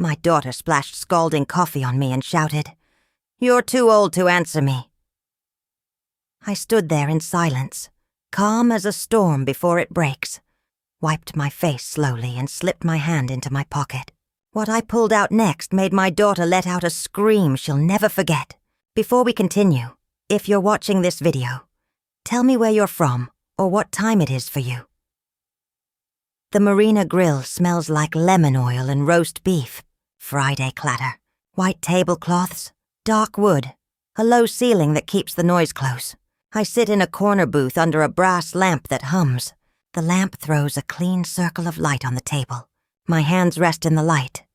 My daughter splashed scalding coffee on me and shouted, "You're too old to answer me." I stood there in silence, calm as a storm before it breaks, wiped my face slowly and slipped my hand into my pocket. What I pulled out next made my daughter let out a scream she'll never forget. Before we continue, if you're watching this video, tell me where you're from or what time it is for you. The Marina Grill smells like lemon oil and roast beef, Friday clatter, white tablecloths, dark wood, a low ceiling that keeps the noise close. I sit in a corner booth under a brass lamp that hums. The lamp throws a clean circle of light on the table. My hands rest in the light.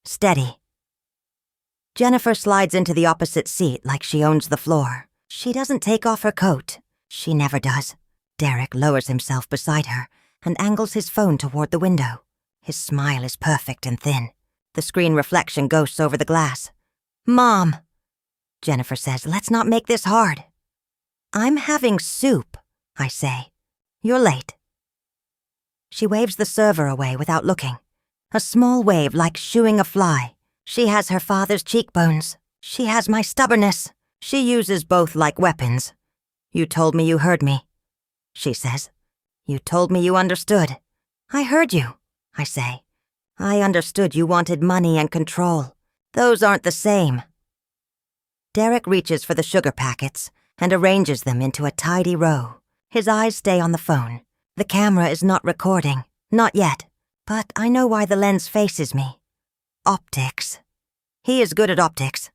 Steady. Jennifer slides into the opposite seat like she owns the floor. She doesn't take off her coat. She never does. Derek lowers himself beside her and angles his phone toward the window. His smile is perfect and thin. The screen reflection ghosts over the glass. "Mom," Jennifer says, "let's not make this hard." "I'm having soup," I say. "You're late." She waves the server away without looking. A small wave like shooing a fly. She has her father's cheekbones. She has my stubbornness. She uses both like weapons. "You told me you heard me," she says. "You told me you understood." "I heard you," I say. "I understood you wanted money and control. Those aren't the same." Derek reaches for the sugar packets and arranges them into a tidy row. His eyes stay on the phone. The camera is not recording. Not yet. But I know why the lens faces me. Optics. He is good at optics.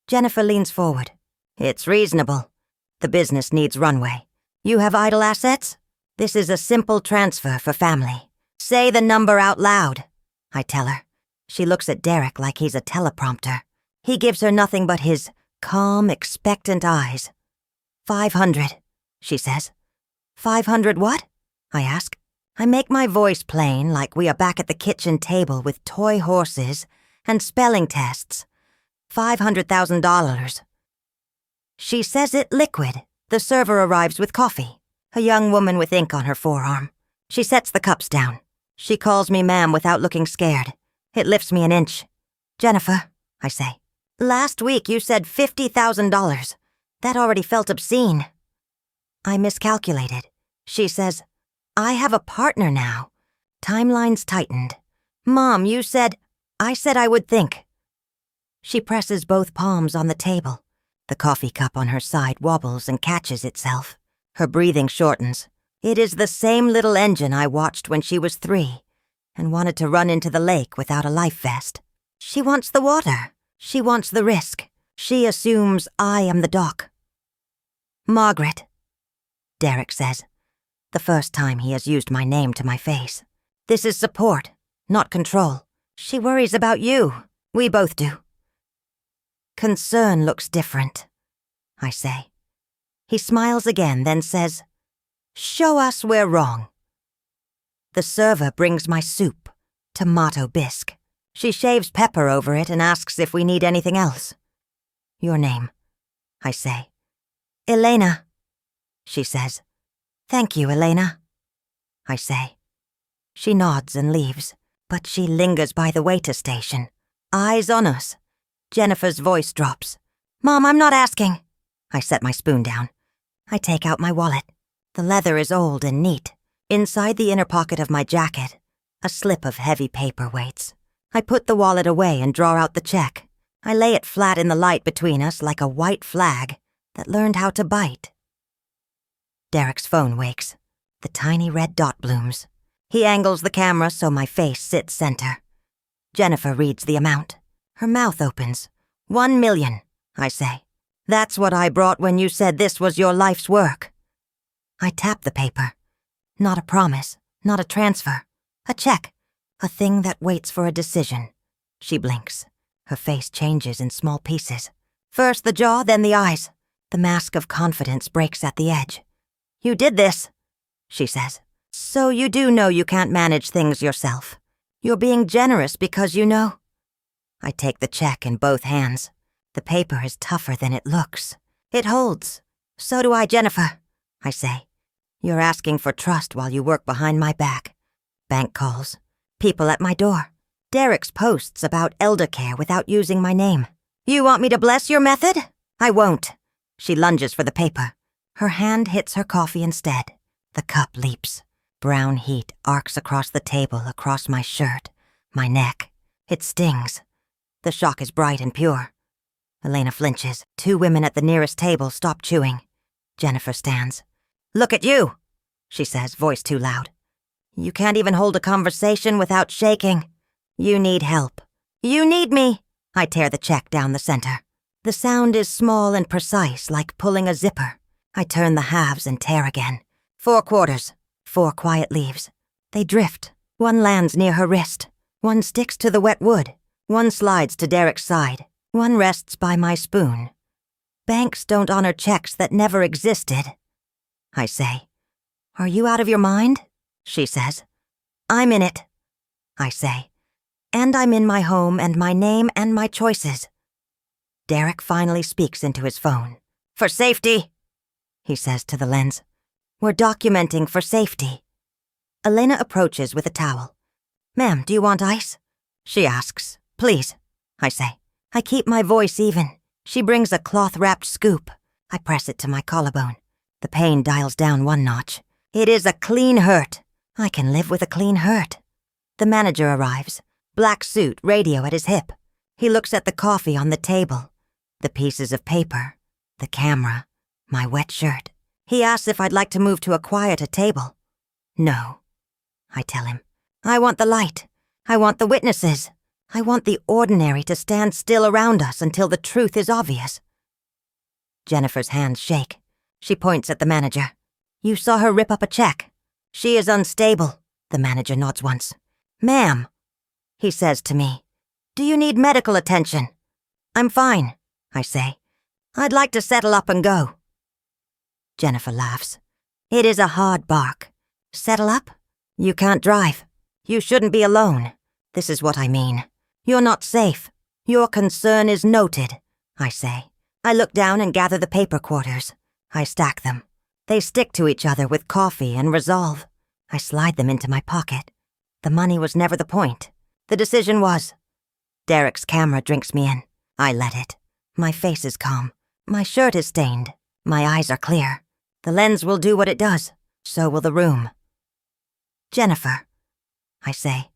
Jennifer leans forward. "It's reasonable. The business needs runway. You have idle assets? This is a simple transfer for family. Say the number out loud," I tell her. She looks at Derek like he's a teleprompter. He gives her nothing but his calm, expectant eyes. 500, she says. 500 what? I ask. I make my voice plain like we are back at the kitchen table with toy horses and spelling tests. $500,000. She says it liquid. The server arrives with coffee. A young woman with ink on her forearm. She sets the cups down. She calls me ma'am without looking scared. It lifts me an inch. "Jennifer," I say. "Last week you said $50,000. That already felt obscene." I miscalculated. She says, "I have a partner now." Timelines tightened. "Mom, you said—" I said I would think. She presses both palms on the table. The coffee cup on her side wobbles and catches itself. Her breathing shortens. It is the same little engine I watched when she was 3 and wanted to run into the lake without a life vest. She wants the water. She wants the risk. She assumes I am the doc. "Margaret," Derek says, the first time he has used my name to my face. "This is support, not control. She worries about you. We both do." "Concern looks different," I say. He smiles again, then says, "Show us we're wrong." The server brings my soup, tomato bisque. She shaves pepper over it and asks if we need anything else. "Your name," I say. "Elena," she says. "Thank you, Elena," I say. She nods and leaves, but she lingers by the waiter station, eyes on us. Jennifer's voice drops. "Mom, I'm not asking." I set my spoon down. I take out my wallet. The leather is old and neat. Inside the inner pocket of my jacket, a slip of heavy paper waits. I put the wallet away and draw out the check. I lay it flat in the light between us like a white flag that learned how to bite. Derek's phone wakes. The tiny red dot blooms. He angles the camera so my face sits center. Jennifer reads the amount. Her mouth opens. 1 million, I say. "That's what I brought when you said this was your life's work." I tap the paper. Not a promise, not a transfer. A check. A thing that waits for a decision. She blinks. Her face changes in small pieces. First the jaw, then the eyes. The mask of confidence breaks at the edge. "You did this," she says. "So you do know you can't manage things yourself. You're being generous because you know." I take the check in both hands. The paper is tougher than it looks. It holds. "So do I, Jennifer," I say. "You're asking for trust while you work behind my back. Bank calls. People at my door. Derek's posts about elder care without using my name. You want me to bless your method? I won't. She lunges for the paper. Her hand hits her coffee instead. The cup leaps. Brown heat arcs across the table, across my shirt, my neck. It stings. The shock is bright and pure. Elena flinches. 2 women at the nearest table stop chewing. Jennifer stands. Look at you, she says, voice too loud. You can't even hold a conversation without shaking. You need help. You need me. I tear the check down the center. The sound is small and precise, like pulling a zipper. I turn the halves and tear again. 4 quarters. 4 quiet leaves. They drift. One lands near her wrist. One sticks to the wet wood. One slides to Derek's side. One rests by my spoon. Banks don't honor checks that never existed. I say. Are you out of your mind? She says. I'm in it. I say. And I'm in my home and my name and my choices. Derek finally speaks into his phone. For safety, he says to the lens. We're documenting for safety. Elena approaches with a towel. Ma'am, do you want ice? She asks. Please, I say. I keep my voice even. She brings a cloth-wrapped scoop. I press it to my collarbone. The pain dials down 1 notch. It is a clean hurt. I can live with a clean hurt. The manager arrives. Black suit, radio at his hip. He looks at the coffee on the table. The pieces of paper. The camera. My wet shirt. He asks if I'd like to move to a quieter table. No, I tell him. I want the light. I want the witnesses. I want the ordinary to stand still around us until the truth is obvious. Jennifer's hands shake. She points at the manager. You saw her rip up a check. She is unstable. The manager nods once. Ma'am, he says to me, do you need medical attention? I'm fine, I say. I'd like to settle up and go. Jennifer laughs. It is a hard bark. Settle up? You can't drive. You shouldn't be alone. This is what I mean. You're not safe. Your concern is noted, I say. I look down and gather the paper quarters. I stack them. They stick to each other with coffee and resolve. I slide them into my pocket. The money was never the point. The decision was. Derek's camera drinks me in. I let it. My face is calm. My shirt is stained. My eyes are clear. The lens will do what it does. So will the room. Jennifer, I say,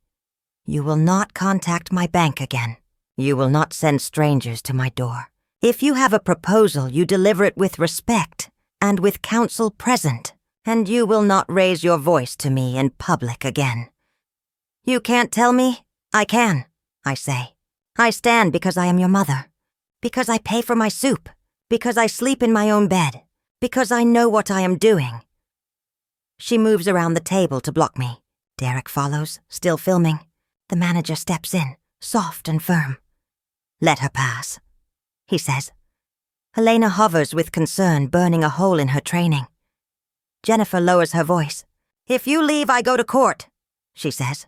you will not contact my bank again. You will not send strangers to my door. If you have a proposal, you deliver it with respect and with counsel present, and you will not raise your voice to me in public again. You can't tell me? I can, I say. I stand because I am your mother, because I pay for my soup, because I sleep in my own bed, because I know what I am doing. She moves around the table to block me. Derek follows, still filming. The manager steps in, soft and firm. Let her pass, he says. Elena hovers with concern, burning a hole in her training. Jennifer lowers her voice. If you leave, I go to court, she says.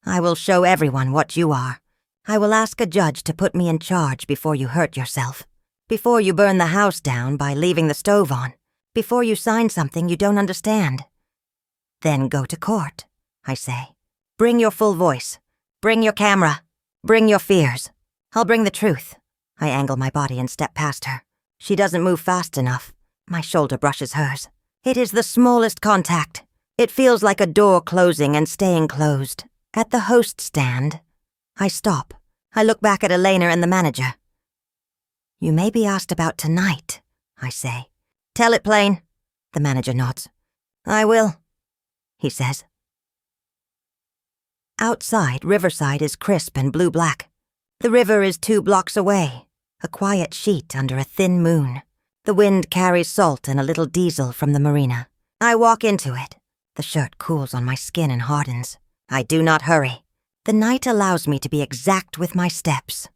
I will show everyone what you are. I will ask a judge to put me in charge before you hurt yourself, before you burn the house down by leaving the stove on, before you sign something you don't understand. Then go to court, I say. Bring your full voice. Bring your camera. Bring your fears. I'll bring the truth. I angle my body and step past her. She doesn't move fast enough. My shoulder brushes hers. It is the smallest contact. It feels like a door closing and staying closed. At the host stand, I stop. I look back at Elena and the manager. You may be asked about tonight, I say. Tell it plain. The manager nods. I will, he says. Outside, Riverside is crisp and blue-black. The river is 2 blocks away, a quiet sheet under a thin moon. The wind carries salt and a little diesel from the marina. I walk into it. The shirt cools on my skin and hardens. I do not hurry. The night allows me to be exact with my steps.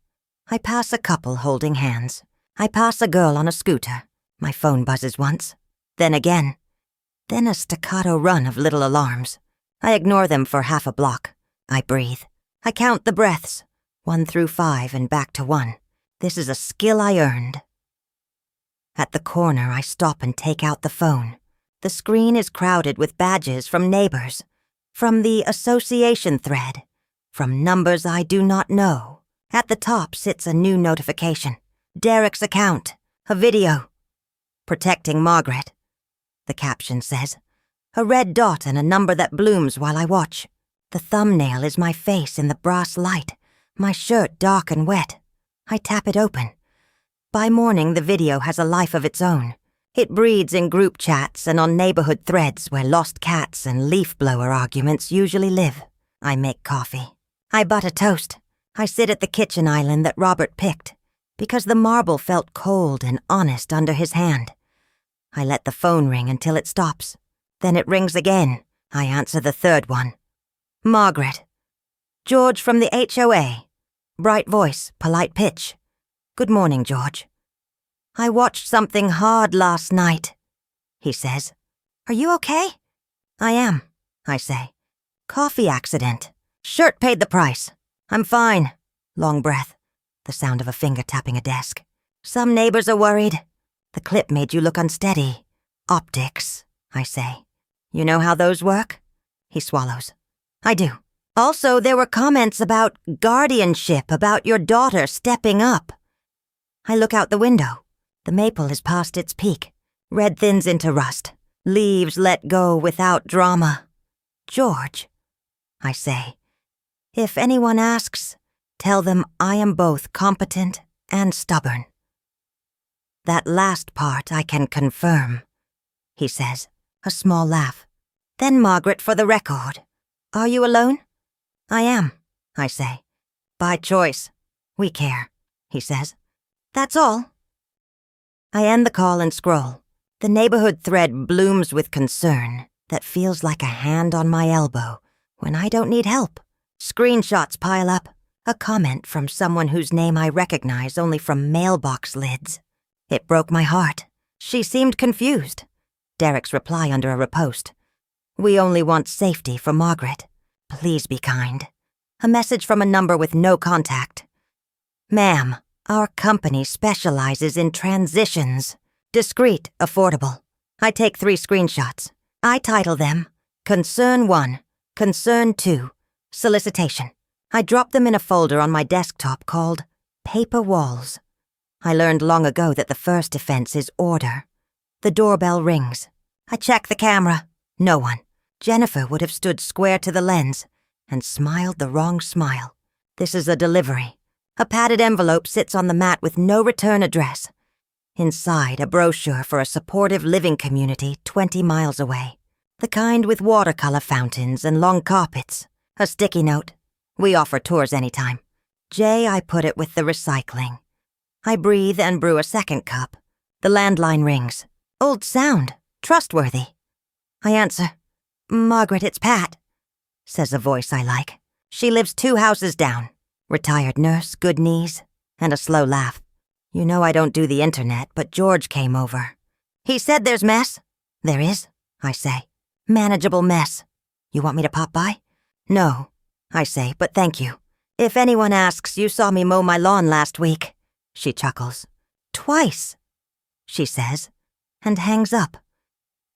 I pass a couple holding hands. I pass a girl on a scooter. My phone buzzes once. Then again. Then a staccato run of little alarms. I ignore them for half a block. I breathe. I count the breaths. 1 through 5 and back to 1. This is a skill I earned. At the corner, I stop and take out the phone. The screen is crowded with badges from neighbors, from the association thread, From numbers I do not know. At the top sits a new notification. Derek's account. A video. Protecting Margaret. The caption says. A red dot and a number that blooms while I watch. The thumbnail is my face in the brass light, my shirt dark and wet. I tap it open. By morning, the video has a life of its own. It breeds in group chats and on neighborhood threads where lost cats and leaf blower arguments usually live. I make coffee. I butter toast. I sit at the kitchen island that Robert picked, because the marble felt cold and honest under his hand. I let the phone ring until it stops. Then it rings again. I answer the third one. Margaret. George from the HOA. Bright voice, polite pitch. Good morning, George. I watched something hard last night, he says. Are you okay? I am, I say. Coffee accident. Shirt paid the price. I'm fine. Long breath. The sound of a finger tapping a desk. Some neighbors are worried. The clip made you look unsteady. Optics, I say. You know how those work? He swallows. I do. Also, there were comments about guardianship, about your daughter stepping up. I look out the window. The maple is past its peak. Red thins into rust. Leaves let go without drama. George, I say, if anyone asks, tell them I am both competent and stubborn. That last part I can confirm, he says, a small laugh. Then, Margaret, for the record, are you alone? I am, I say. By choice. We care, he says. That's all. I end the call and scroll. The neighborhood thread blooms with concern that feels like a hand on my elbow when I don't need help. Screenshots pile up. A comment from someone whose name I recognize only from mailbox lids. It broke my heart. She seemed confused. Derek's reply under a repost. We only want safety for Margaret. Please be kind. A message from a number with no contact. Ma'am, our company specializes in transitions. Discreet, affordable. I take 3 screenshots. I title them Concern 1, Concern 2, Solicitation. I drop them in a folder on my desktop called Paper Walls. I learned long ago that the first offense is order. The doorbell rings. I check the camera. No one. Jennifer would have stood square to the lens and smiled the wrong smile. This is a delivery. A padded envelope sits on the mat with no return address. Inside, a brochure for a supportive living community 20 miles away. The kind with watercolor fountains and long carpets. A sticky note. We offer tours anytime. Jay, I put it with the recycling. I breathe and brew a second cup. The landline rings. Old sound. Trustworthy. I answer. Margaret, it's Pat, says a voice I like. She lives 2 houses down. Retired nurse, good knees, and a slow laugh. You know I don't do the internet, but George came over. He said there's mess. There is, I say. Manageable mess. You want me to pop by? No, I say, but thank you. If anyone asks, you saw me mow my lawn last week. She chuckles. Twice, she says, and hangs up.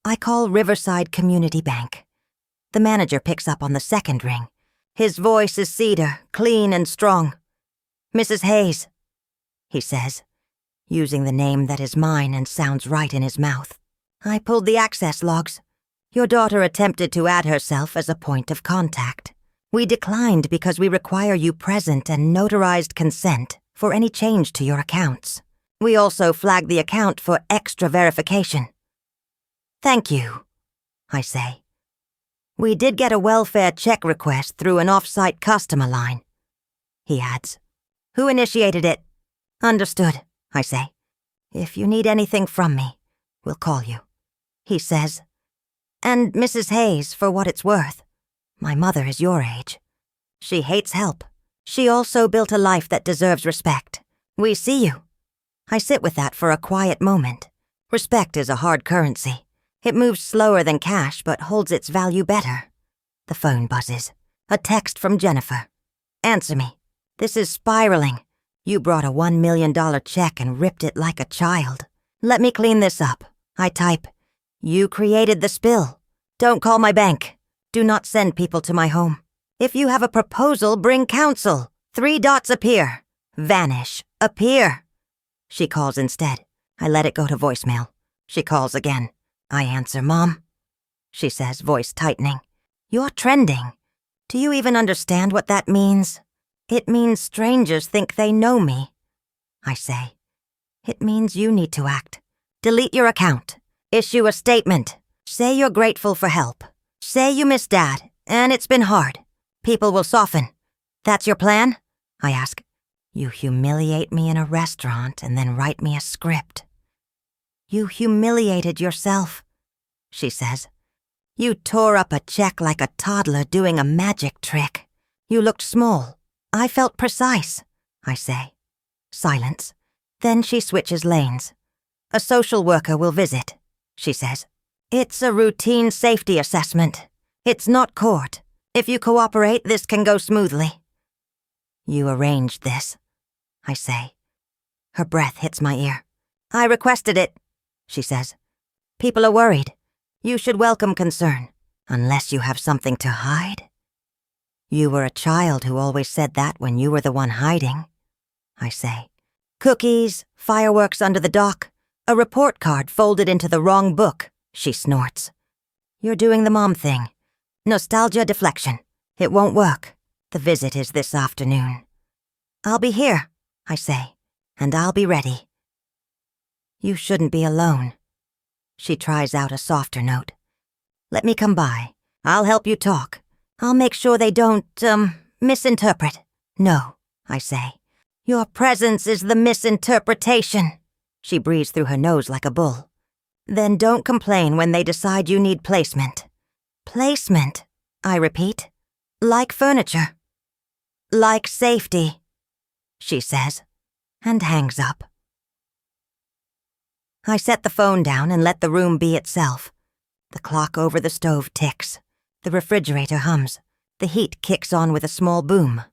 I call Riverside Community Bank. The manager picks up on the second ring. His voice is cedar, clean and strong. Mrs. Hayes, he says, using the name that is mine and sounds right in his mouth. I pulled the access logs. Your daughter attempted to add herself as a point of contact. We declined because we require you present and notarized consent for any change to your accounts. We also flagged the account for extra verification. Thank you, I say. We did get a welfare check request through an off-site customer line. He adds. Who initiated it? Understood, I say. If you need anything from me, we'll call you. He says. And Mrs. Hayes, for what it's worth. My mother is your age. She hates help. She also built a life that deserves respect. We see you. I sit with that for a quiet moment. Respect is a hard currency. It moves slower than cash, but holds its value better. The phone buzzes. A text from Jennifer. Answer me. This is spiraling. You brought a $1 million check and ripped it like a child. Let me clean this up. I type. You created the spill. Don't call my bank. Do not send people to my home. If you have a proposal, bring counsel. 3 dots appear. Vanish. Appear. She calls instead. I let it go to voicemail. She calls again. I answer, Mom. She says, voice tightening. You're trending. Do you even understand what that means? It means strangers think they know me. I say, it means you need to act. Delete your account. Issue a statement. Say you're grateful for help. Say you miss Dad, and it's been hard. People will soften. That's your plan? I ask. You humiliate me in a restaurant and then write me a script. You humiliated yourself, she says. You tore up a check like a toddler doing a magic trick. You looked small. I felt precise, I say. Silence. Then she switches lanes. A social worker will visit, she says. It's a routine safety assessment. It's not court. If you cooperate, this can go smoothly. You arranged this, I say. Her breath hits my ear. I requested it, she says. People are worried. You should welcome concern, unless you have something to hide. You were a child who always said that when you were the one hiding, I say. Cookies, fireworks under the dock, a report card folded into the wrong book, she snorts. You're doing the mom thing. Nostalgia deflection. It won't work. The visit is this afternoon. I'll be here, I say, and I'll be ready. You shouldn't be alone. She tries out a softer note. Let me come by. I'll help you talk. I'll make sure they don't, misinterpret. No, I say. Your presence is the misinterpretation. She breathes through her nose like a bull. Then don't complain when they decide you need placement. Placement, I repeat. Like furniture. Like safety, she says, and hangs up. I set the phone down and let the room be itself. The clock over the stove ticks. The refrigerator hums. The heat kicks on with a small boom.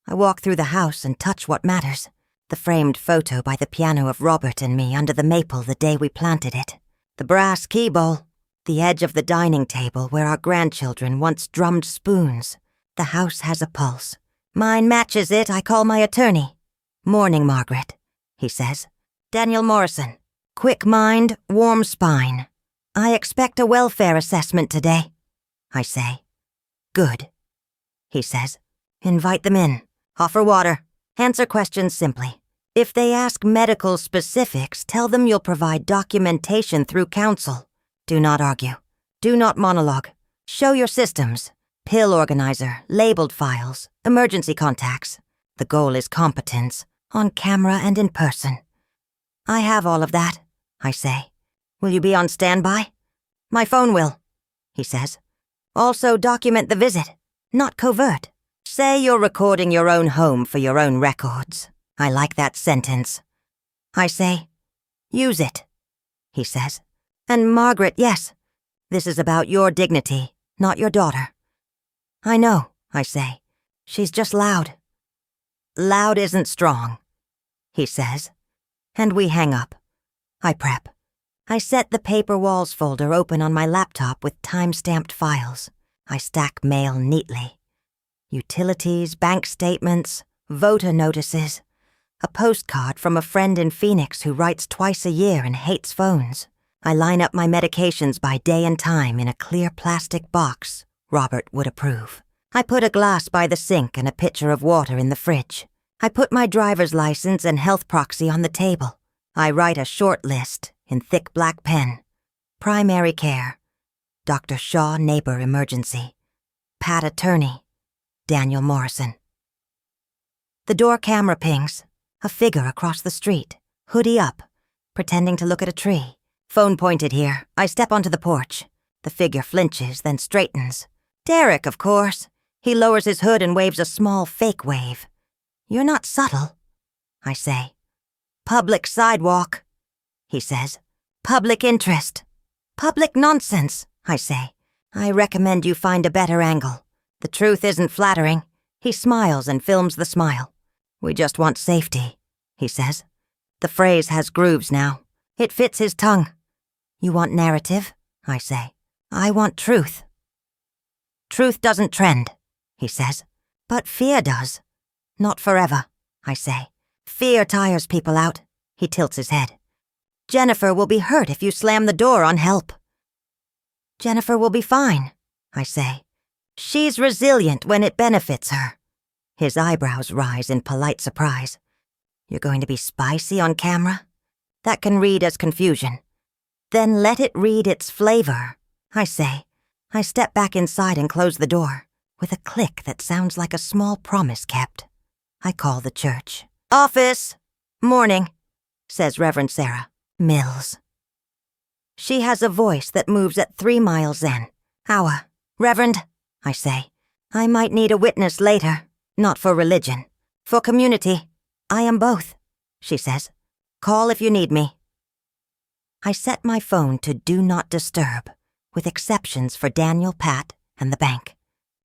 I walk through the house and touch what matters. The framed photo by the piano of Robert and me under the maple the day we planted it. The brass key bowl. The edge of the dining table where our grandchildren once drummed spoons. The house has a pulse. Mine matches it, I call my attorney. Morning, Margaret, he says. Daniel Morrison. Quick mind, warm spine. I expect a welfare assessment today, I say. Good, he says. Invite them in. Offer water. Answer questions simply. If they ask medical specifics, tell them you'll provide documentation through counsel. Do not argue. Do not monologue. Show your systems. Pill organizer, labeled files, emergency contacts. The goal is competence, on camera and in person. I have all of that, I say. Will you be on standby? My phone will, he says. Also document the visit, not covert. Say you're recording your own home for your own records. I like that sentence. I say, use it, he says. And Margaret, yes, this is about your dignity, not your daughter. I know, I say. She's just loud. Loud isn't strong, he says. And we hang up. I prep. I set the paper walls folder open on my laptop with time-stamped files. I stack mail neatly. Utilities, bank statements, voter notices. A postcard from a friend in Phoenix who writes twice a year and hates phones. I line up my medications by day and time in a clear plastic box Robert would approve. I put a glass by the sink and a pitcher of water in the fridge. I put my driver's license and health proxy on the table. I write a short list in thick black pen. Primary care. Dr. Shaw neighbor emergency. Pat attorney. Daniel Morrison. The door camera pings. A figure across the street. Hoodie up. Pretending to look at a tree. Phone pointed here. I step onto the porch. The figure flinches, then straightens. Derek, of course. He lowers his hood and waves a small fake wave. You're not subtle, I say. Public sidewalk, he says. Public interest. Public nonsense, I say. I recommend you find a better angle. The truth isn't flattering. He smiles and films the smile. We just want safety, he says. The phrase has grooves now. It fits his tongue. You want narrative, I say. I want truth. Truth doesn't trend, he says. But fear does. Not forever, I say. Fear tires people out. He tilts his head. Jennifer will be hurt if you slam the door on help. Jennifer will be fine, I say. She's resilient when it benefits her. His eyebrows rise in polite surprise. You're going to be spicy on camera? That can read as confusion. Then let it read its flavor, I say. I step back inside and close the door, with a click that sounds like a small promise kept. I call the church. Office! Morning, says Reverend Sarah Mills. She has a voice that moves at 3 miles an hour. Reverend, I say, I might need a witness later, not for religion, for community. I am both, she says. Call if you need me. I set my phone to Do Not Disturb, with exceptions for Daniel, Pat, and the bank.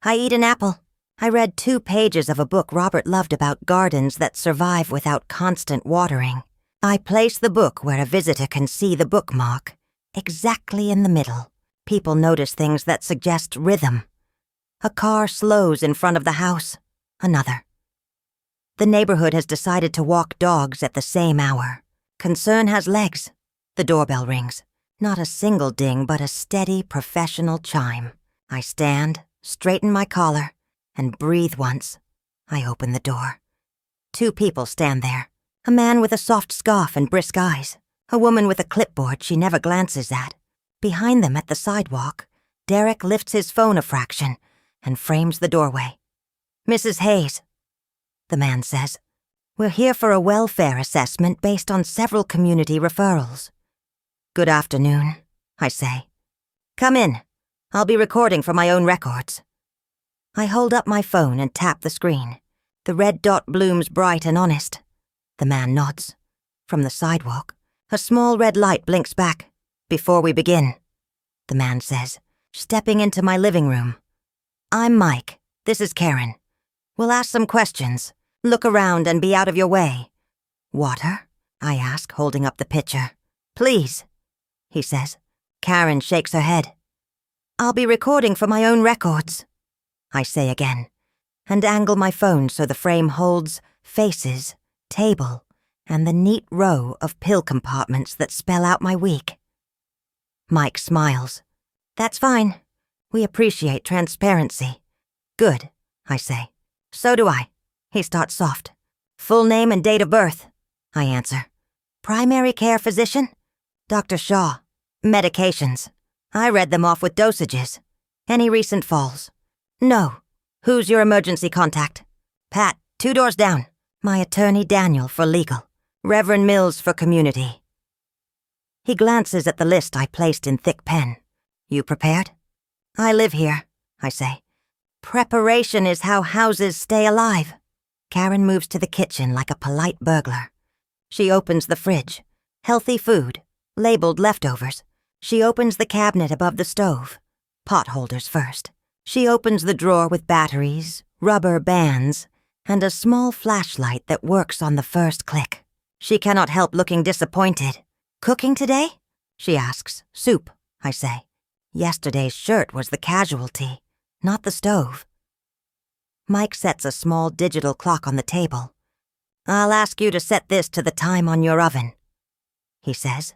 I eat an apple. I read 2 pages of a book Robert loved about gardens that survive without constant watering. I place the book where a visitor can see the bookmark, exactly in the middle. People notice things that suggest rhythm. A car slows in front of the house. Another. The neighborhood has decided to walk dogs at the same hour. Concern has legs. The doorbell rings. Not a single ding, but a steady, professional chime. I stand, straighten my collar, and breathe once. I open the door. 2 people stand there. A man with a soft scarf and brisk eyes. A woman with a clipboard she never glances at. Behind them at the sidewalk, Derek lifts his phone a fraction and frames the doorway. Mrs. Hayes, the man says. We're here for a welfare assessment based on several community referrals. Good afternoon, I say. Come in. I'll be recording for my own records. I hold up my phone and tap the screen. The red dot blooms bright and honest. The man nods. From the sidewalk, a small red light blinks back. Before we begin, the man says, stepping into my living room. I'm Mike. This is Karen. We'll ask some questions. Look around and be out of your way. Water? I ask, holding up the pitcher. Please, he says. Karen shakes her head. I'll be recording for my own records, I say again, and angle my phone so the frame holds faces, table, and the neat row of pill compartments that spell out my week. Mike smiles. That's fine. We appreciate transparency. Good, I say. So do I. He starts soft. Full name and date of birth, I answer. Primary care physician? Dr. Shaw. Medications. I read them off with dosages. Any recent falls? No. Who's your emergency contact? Pat, 2 doors down. My attorney Daniel for legal. Reverend Mills for community. He glances at the list I placed in thick pen. You prepared? I live here, I say. Preparation is how houses stay alive. Karen moves to the kitchen like a polite burglar. She opens the fridge. Healthy food. Labeled leftovers. She opens the cabinet above the stove. Pot holders first. She opens the drawer with batteries, rubber bands, and a small flashlight that works on the first click. She cannot help looking disappointed. Cooking today? She asks. Soup, I say. Yesterday's shirt was the casualty, not the stove. Mike sets a small digital clock on the table. I'll ask you to set this to the time on your oven, he says.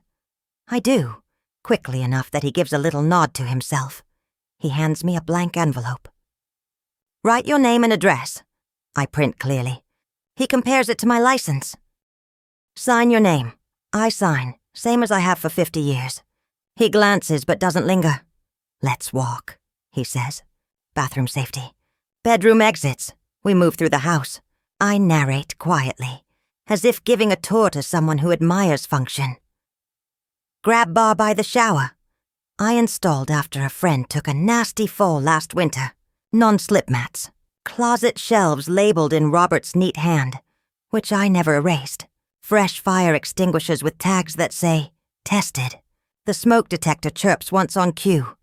I do, quickly enough that he gives a little nod to himself. He hands me a blank envelope. Write your name and address, I print clearly. He compares it to my license. Sign your name. I sign, same as I have for 50 years. He glances but doesn't linger. Let's walk, he says. Bathroom safety. Bedroom exits. We move through the house. I narrate quietly, as if giving a tour to someone who admires function. Grab bar by the shower. I installed after a friend took a nasty fall last winter. Non-slip mats. Closet shelves labeled in Robert's neat hand, which I never erased. Fresh fire extinguishers with tags that say, tested. The smoke detector chirps once on cue,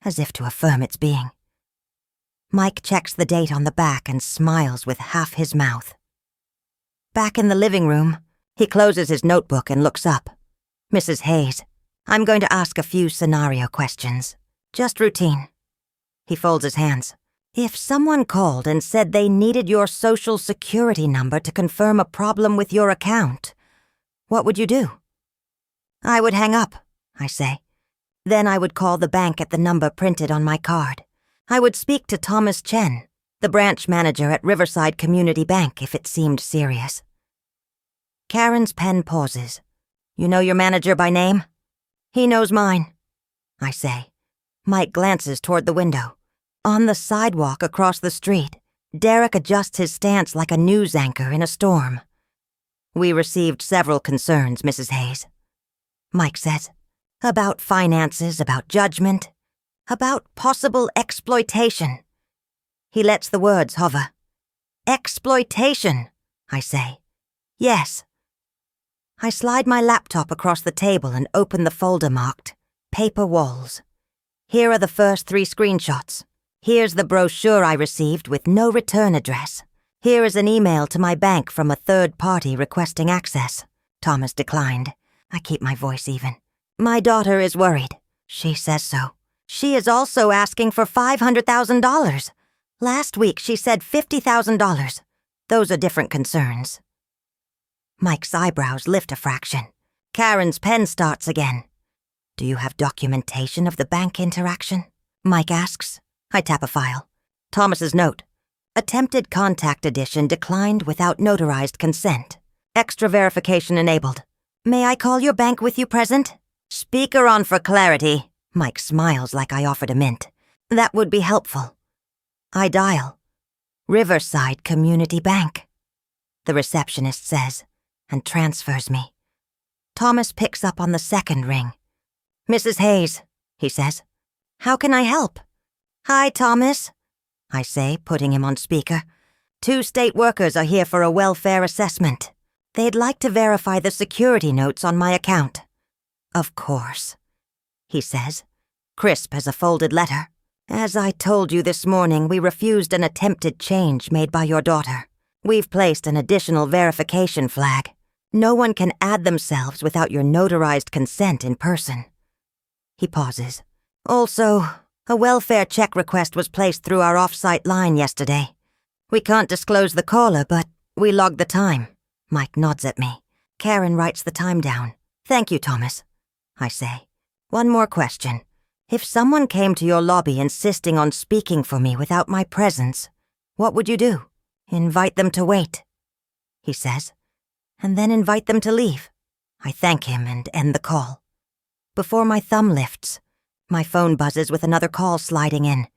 as if to affirm its being. Mike checks the date on the back and smiles with half his mouth. Back in the living room, he closes his notebook and looks up. Mrs. Hayes, I'm going to ask a few scenario questions. Just routine. He folds his hands. If someone called and said they needed your social security number to confirm a problem with your account, what would you do? I would hang up, I say. Then I would call the bank at the number printed on my card. I would speak to Thomas Chen, the branch manager at Riverside Community Bank, if it seemed serious. Karen's pen pauses. You know your manager by name? He knows mine, I say. Mike glances toward the window. On the sidewalk across the street, Derek adjusts his stance like a news anchor in a storm. We received several concerns, Mrs. Hayes. Mike says. About finances, about judgment, about possible exploitation. He lets the words hover. Exploitation, I say. Yes. I slide my laptop across the table and open the folder marked Paper Walls. Here are the first 3 screenshots. Here's the brochure I received with no return address. Here is an email to my bank from a third party requesting access. Thomas declined. I keep my voice even. My daughter is worried. She says so. She is also asking for $500,000. Last week she said $50,000. Those are different concerns. Mike's eyebrows lift a fraction. Karen's pen starts again. Do you have documentation of the bank interaction? Mike asks. I tap a file. Thomas's note. Attempted contact edition declined without notarized consent. Extra verification enabled. May I call your bank with you present? Speaker on for clarity. Mike smiles like I offered a mint. That would be helpful. I dial. Riverside Community Bank. The receptionist says, and transfers me. Thomas picks up on the second ring. Mrs. Hayes, he says. How can I help? Hi, Thomas, I say, putting him on speaker. 2 state workers are here for a welfare assessment. They'd like to verify the security notes on my account. Of course, he says, crisp as a folded letter. As I told you this morning, we refused an attempted change made by your daughter. We've placed an additional verification flag. No one can add themselves without your notarized consent in person. He pauses. Also, a welfare check request was placed through our off-site line yesterday. We can't disclose the caller, but we logged the time. Mike nods at me. Karen writes the time down. Thank you, Thomas, I say. One more question. If someone came to your lobby insisting on speaking for me without my presence, what would you do? Invite them to wait, he says, and then invite them to leave. I thank him and end the call. Before my thumb lifts, my phone buzzes with another call sliding in.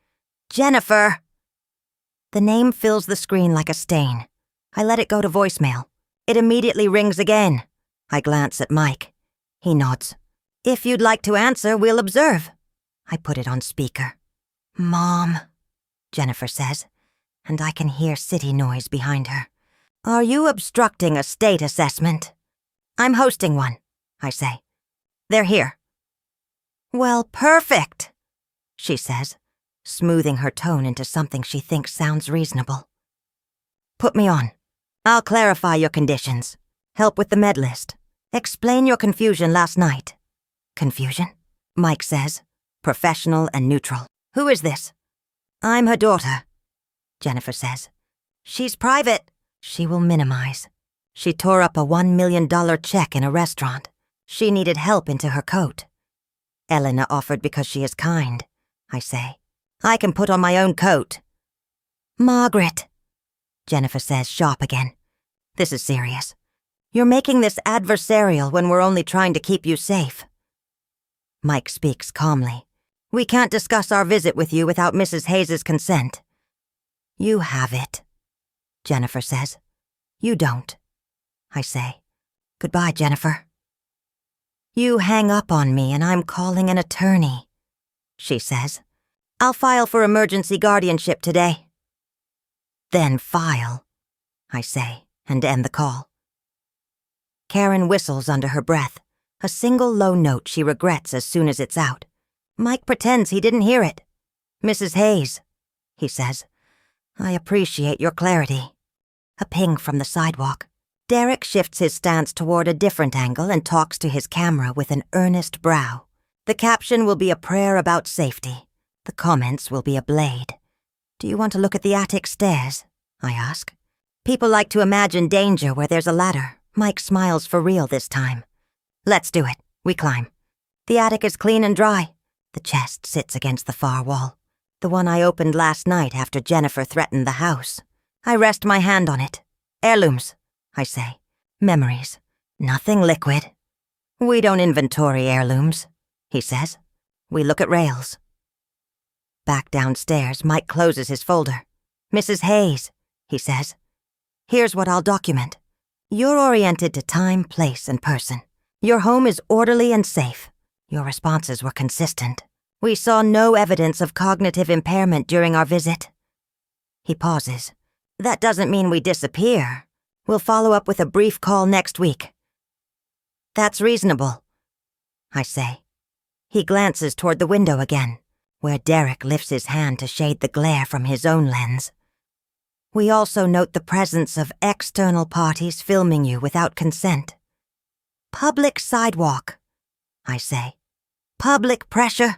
Jennifer! The name fills the screen like a stain. I let it go to voicemail. It immediately rings again. I glance at Mike. He nods. If you'd like to answer, we'll observe. I put it on speaker. Mom, Jennifer says, and I can hear city noise behind her. Are you obstructing a state assessment? I'm hosting one, I say. They're here. Well, perfect, she says, smoothing her tone into something she thinks sounds reasonable. Put me on. I'll clarify your conditions. Help with the med list. Explain your confusion last night. Confusion? Mike says, professional and neutral. Who is this? I'm her daughter, Jennifer says. She's private. She will minimize. She tore up a $1 million check in a restaurant. She needed help into her coat. Elena offered because she is kind, I say. I can put on my own coat. Margaret, Jennifer says, sharp again. This is serious. You're making this adversarial when we're only trying to keep you safe. Mike speaks calmly. We can't discuss our visit with you without Mrs. Hayes' consent. You have it, Jennifer says. You don't, I say. Goodbye, Jennifer. You hang up on me and I'm calling an attorney, she says. I'll file for emergency guardianship today. Then file, I say, and end the call. Karen whistles under her breath, a single low note she regrets as soon as it's out. Mike pretends he didn't hear it. Mrs. Hayes, he says. I appreciate your clarity. A ping from the sidewalk. Derek shifts his stance toward a different angle and talks to his camera with an earnest brow. The caption will be a prayer about safety. The comments will be a blade. Do you want to look at the attic stairs? I ask. People like to imagine danger where there's a ladder. Mike smiles for real this time. Let's do it. We climb. The attic is clean and dry. The chest sits against the far wall. The one I opened last night after Jennifer threatened the house. I rest my hand on it. Heirlooms, I say. Memories. Nothing liquid. We don't inventory heirlooms, he says. We look at rails. Back downstairs, Mike closes his folder. Mrs. Hayes, he says. Here's what I'll document. You're oriented to time, place, and person. Your home is orderly and safe. Your responses were consistent. We saw no evidence of cognitive impairment during our visit. He pauses. That doesn't mean we disappear. We'll follow up with a brief call next week. That's reasonable, I say. He glances toward the window again, where Derek lifts his hand to shade the glare from his own lens. We also note the presence of external parties filming you without consent. Public sidewalk, I say. Public pressure,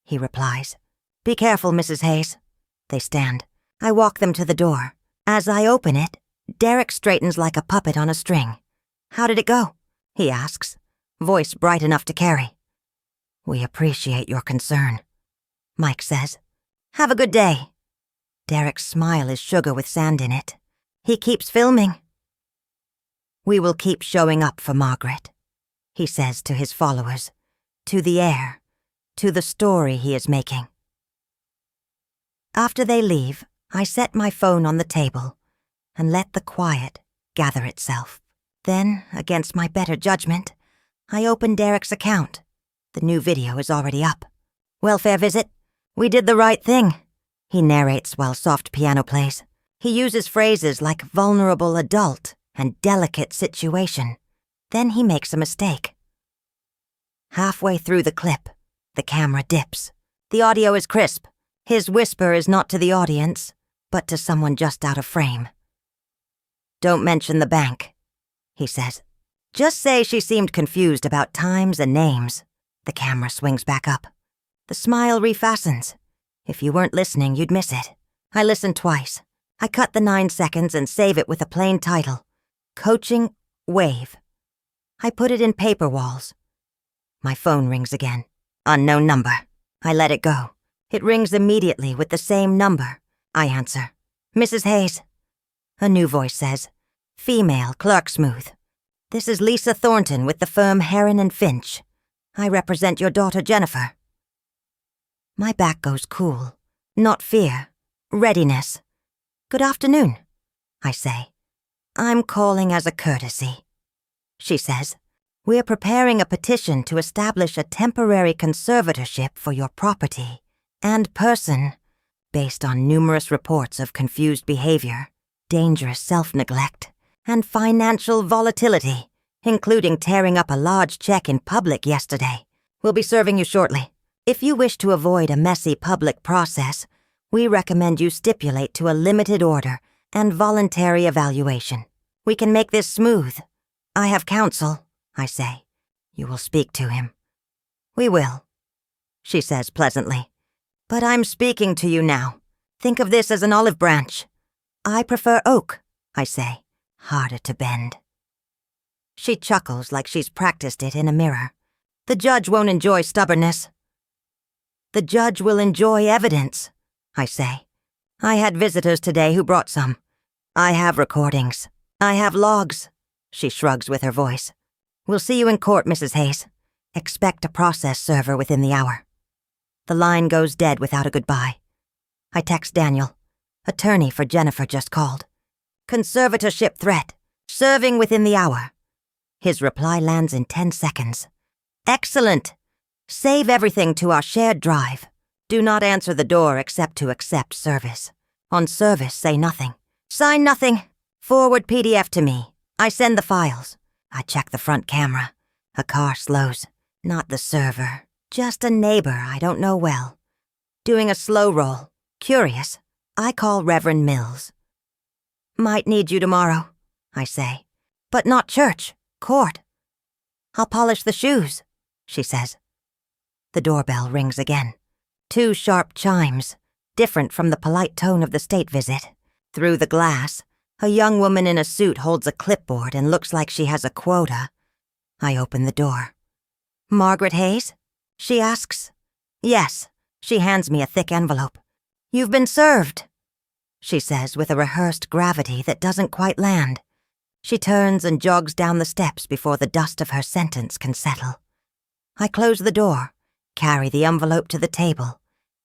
he replies. Be careful, Mrs. Hayes. They stand. I walk them to the door. As I open it, Derek straightens like a puppet on a string. How did it go? He asks, voice bright enough to carry. We appreciate your concern, Mike says. Have a good day. Derek's smile is sugar with sand in it. He keeps filming. We will keep showing up for Margaret, he says to his followers, to the heir, to the story he is making. After they leave, I set my phone on the table and let the quiet gather itself. Then, against my better judgment, I open Derek's account. The new video is already up. Welfare visit. We did the right thing, he narrates while soft piano plays. He uses phrases like vulnerable adult and delicate situation. Then he makes a mistake. Halfway through the clip, the camera dips. The audio is crisp. His whisper is not to the audience, but to someone just out of frame. Don't mention the bank, he says. Just say she seemed confused about times and names. The camera swings back up. The smile refastens. If you weren't listening, you'd miss it. I listen twice. I cut the 9 seconds and save it with a plain title. Coaching Wave. I put it in paper walls. My phone rings again. Unknown number. I let it go. It rings immediately with the same number. I answer. Mrs. Hayes. A new voice says, female, clerk smooth. This is Lisa Thornton with the firm Heron and Finch. I represent your daughter Jennifer. My back goes cool. Not fear. Readiness. Good afternoon, I say. I'm calling as a courtesy. She says, we're preparing a petition to establish a temporary conservatorship for your property and person based on numerous reports of confused behavior, dangerous self-neglect, and financial volatility, including tearing up a large check in public yesterday. We'll be serving you shortly. If you wish to avoid a messy public process, we recommend you stipulate to a limited order and voluntary evaluation. We can make this smooth. I have counsel, I say. You will speak to him. We will, she says pleasantly. But I'm speaking to you now. Think of this as an olive branch. I prefer oak, I say, harder to bend. She chuckles like she's practiced it in a mirror. The judge won't enjoy stubbornness. The judge will enjoy evidence, I say. I had visitors today who brought some. I have recordings. I have logs. She shrugs with her voice. We'll see you in court, Mrs. Hayes. Expect a process server within the hour. The line goes dead without a goodbye. I text Daniel. Attorney for Jennifer just called. Conservatorship threat. Serving within the hour. His reply lands in 10 seconds. Excellent. Save everything to our shared drive. Do not answer the door except to accept service. On service, say nothing. Sign nothing. Forward PDF to me. I send the files. I check the front camera. A car slows. Not the server. Just a neighbor I don't know well. Doing a slow roll. Curious. I call Reverend Mills. Might need you tomorrow, I say. But not church. Court. I'll polish the shoes, she says. The doorbell rings again. 2 sharp chimes. different from the polite tone of the state visit. Through the glass, a young woman in a suit holds a clipboard and looks like she has a quota. I open the door. "Margaret Hayes?" she asks. "Yes." She hands me a thick envelope. "You've been served," she says with a rehearsed gravity that doesn't quite land. She turns and jogs down the steps before the dust of her sentence can settle. I close the door, carry the envelope to the table,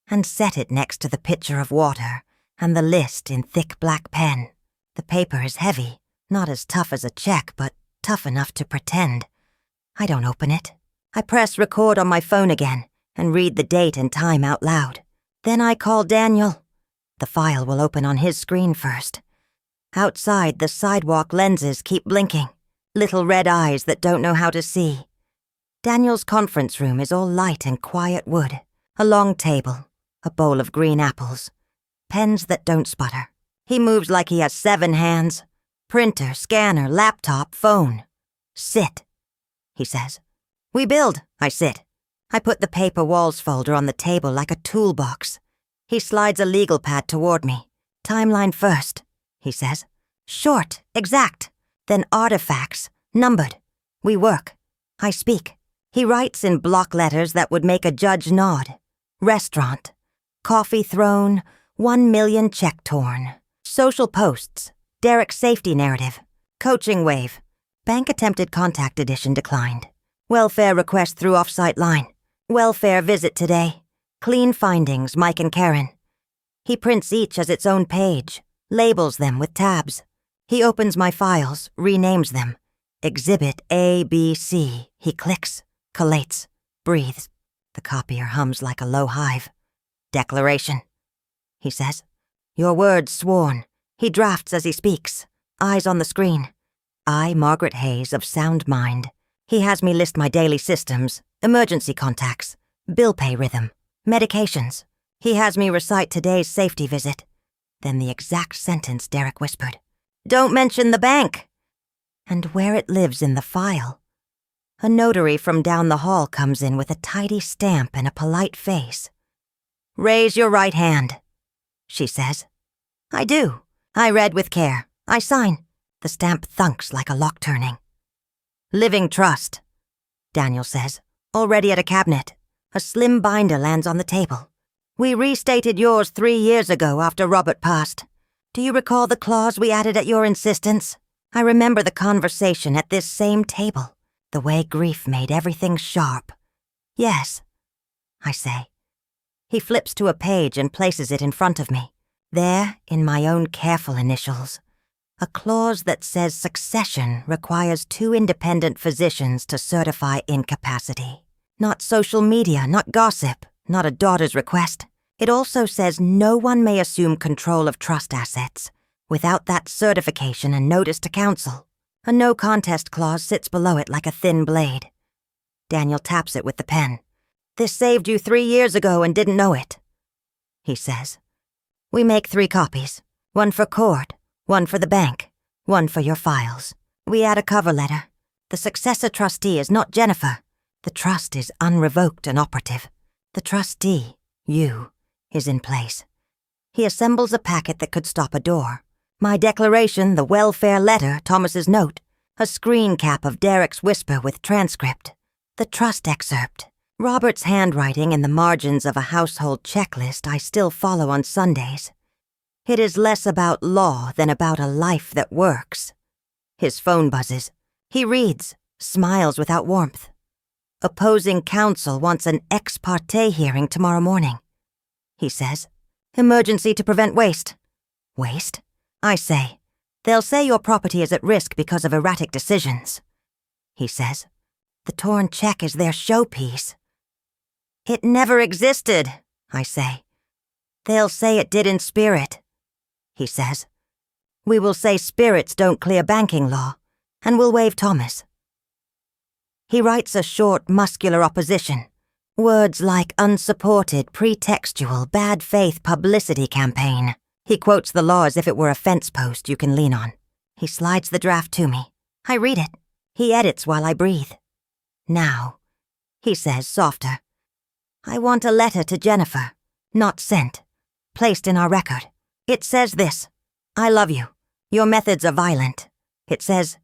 and set it next to the pitcher of water and the list in thick black pen. The paper is heavy, not as tough as a check, but tough enough to pretend. I don't open it. I press record on my phone again and read the date and time out loud. Then I call Daniel. The file will open on his screen first. Outside, the sidewalk lenses keep blinking, little red eyes that don't know how to see. Daniel's conference room is all light and quiet wood, a long table, a bowl of green apples, pens that don't sputter. He moves like he has 7 hands. Printer, scanner, laptop, phone. "Sit," he says. "We build," I sit. I put the paper walls folder on the table like a toolbox. He slides a legal pad toward me. "Timeline first," he says. "Short, exact. Then artifacts, numbered. We work. I speak." He writes in block letters that would make a judge nod. Restaurant. Coffee thrown. 1 million check torn. Social posts. Derek's safety narrative. Coaching wave. Bank attempted contact edition declined. Welfare request through off-site line. Welfare visit today. Clean findings, Mike and Karen. He prints each as its own page, labels them with tabs. He opens my files, renames them. Exhibit A, B, C. He clicks, collates, breathes. The copier hums like a low hive. "Declaration," he says. "Your words sworn." He drafts as he speaks, eyes on the screen. I, Margaret Hayes, of sound mind. He has me list my daily systems, emergency contacts, bill pay rhythm, medications. He has me recite today's safety visit. Then the exact sentence Derek whispered. "Don't mention the bank." And where it lives in the file. A notary from down the hall comes in with a tidy stamp and a polite face. "Raise your right hand," she says. I do. I read with care. I sign. The stamp thunks like a lock turning. "Living trust," Daniel says, already at a cabinet. A slim binder lands on the table. "We restated yours 3 years ago after Robert passed. Do you recall the clause we added at your insistence? I remember the conversation at this same table, the way grief made everything sharp." "Yes," I say. He flips to a page and places it in front of me. There, in my own careful initials, a clause that says succession requires 2 independent physicians to certify incapacity. Not social media, not gossip, not a daughter's request. It also says no one may assume control of trust assets without that certification and notice to counsel. A no-contest clause sits below it like a thin blade. Daniel taps it with the pen. "This saved you 3 years ago and didn't know it," he says. "We make 3 copies. 1 for court, 1 for the bank, 1 for your files. We add a cover letter. The successor trustee is not Jennifer. The trust is unrevoked and operative. The trustee, you, is in place." He assembles a packet that could stop a door. My declaration, the welfare letter, Thomas's note, a screen cap of Derek's whisper with transcript, the trust excerpt, Robert's handwriting in the margins of a household checklist I still follow on Sundays. It is less about law than about a life that works. His phone buzzes. He reads, smiles without warmth. "Opposing counsel wants an ex parte hearing tomorrow morning," he says. "Emergency to prevent waste." "Waste?" I say. "They'll say your property is at risk because of erratic decisions," he says. "The torn check is their showpiece." "It never existed," I say. "They'll say it did in spirit," he says. "We will say spirits don't clear banking law, and we'll waive Thomas." He writes a short, muscular opposition. Words like unsupported, pretextual, bad faith publicity campaign. He quotes the law as if it were a fence post you can lean on. He slides the draft to me. I read it. He edits while I breathe. "Now," he says, softer, "I want a letter to Jennifer, not sent. placed in our record. It says this: I love you. Your methods are violent. It says,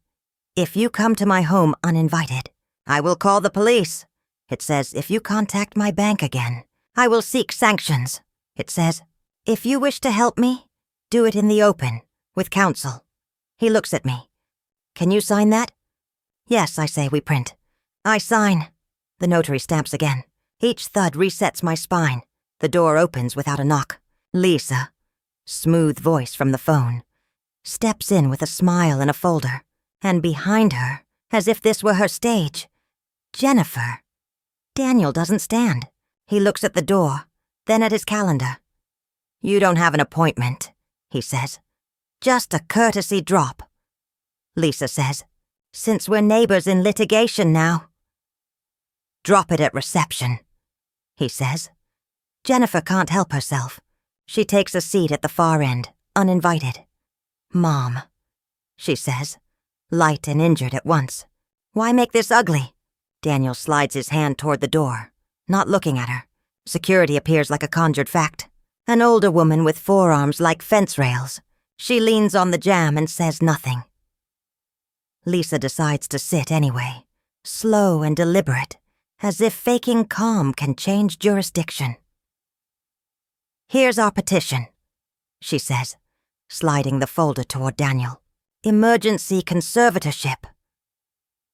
if you come to my home uninvited, I will call the police. It says, if you contact my bank again, I will seek sanctions. It says, if you wish to help me, do it in the open, with counsel. He looks at me. Can you sign that? Yes, I say. We print. I sign. The notary stamps again. Each thud resets my spine. The door opens without a knock. Lisa, smooth voice from the phone, steps in with a smile and a folder. And behind her, as if this were her stage, Jennifer. Daniel doesn't stand. He looks at the door, then at his calendar. You don't have an appointment, he says. Just a courtesy drop. Lisa says, since we're neighbors in litigation now. Drop it at reception, he says. Jennifer can't help herself. She takes a seat at the far end, uninvited. Mom, she says, light and injured at once. Why make this ugly? Daniel slides his hand toward the door, not looking at her. Security appears like a conjured fact. An older woman with forearms like fence rails. She leans on the jamb and says nothing. Lisa decides to sit anyway, slow and deliberate, as if faking calm can change jurisdiction. Here's our petition, she says, sliding the folder toward Daniel. Emergency conservatorship.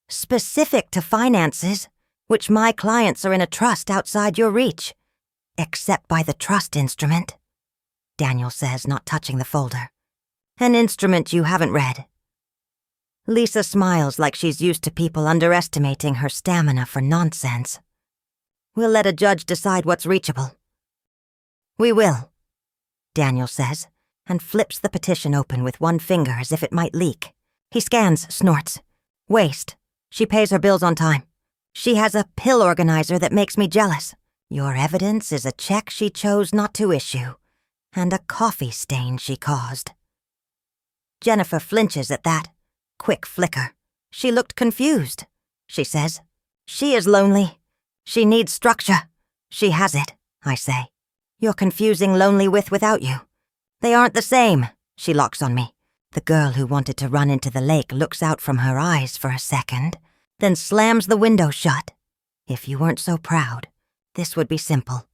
Specific to finances, which my clients are in a trust outside your reach, except by the trust instrument, Daniel says, not touching the folder. An instrument you haven't read. Lisa smiles like she's used to people underestimating her stamina for nonsense. We'll let a judge decide what's reachable. We will, Daniel says, and flips the petition open with one finger as if it might leak. He scans, snorts. Waste. She pays her bills on time. She has a pill organizer that makes me jealous. Your evidence is a check she chose not to issue, and a coffee stain she caused. Jennifer flinches at that. Quick flicker. She looked confused, she says. She is lonely. She needs structure. She has it, I say. You're confusing lonely with without you. They aren't the same, she locks on me. The girl who wanted to run into the lake looks out from her eyes for a second, then slams the window shut. If you weren't so proud, this would be simple.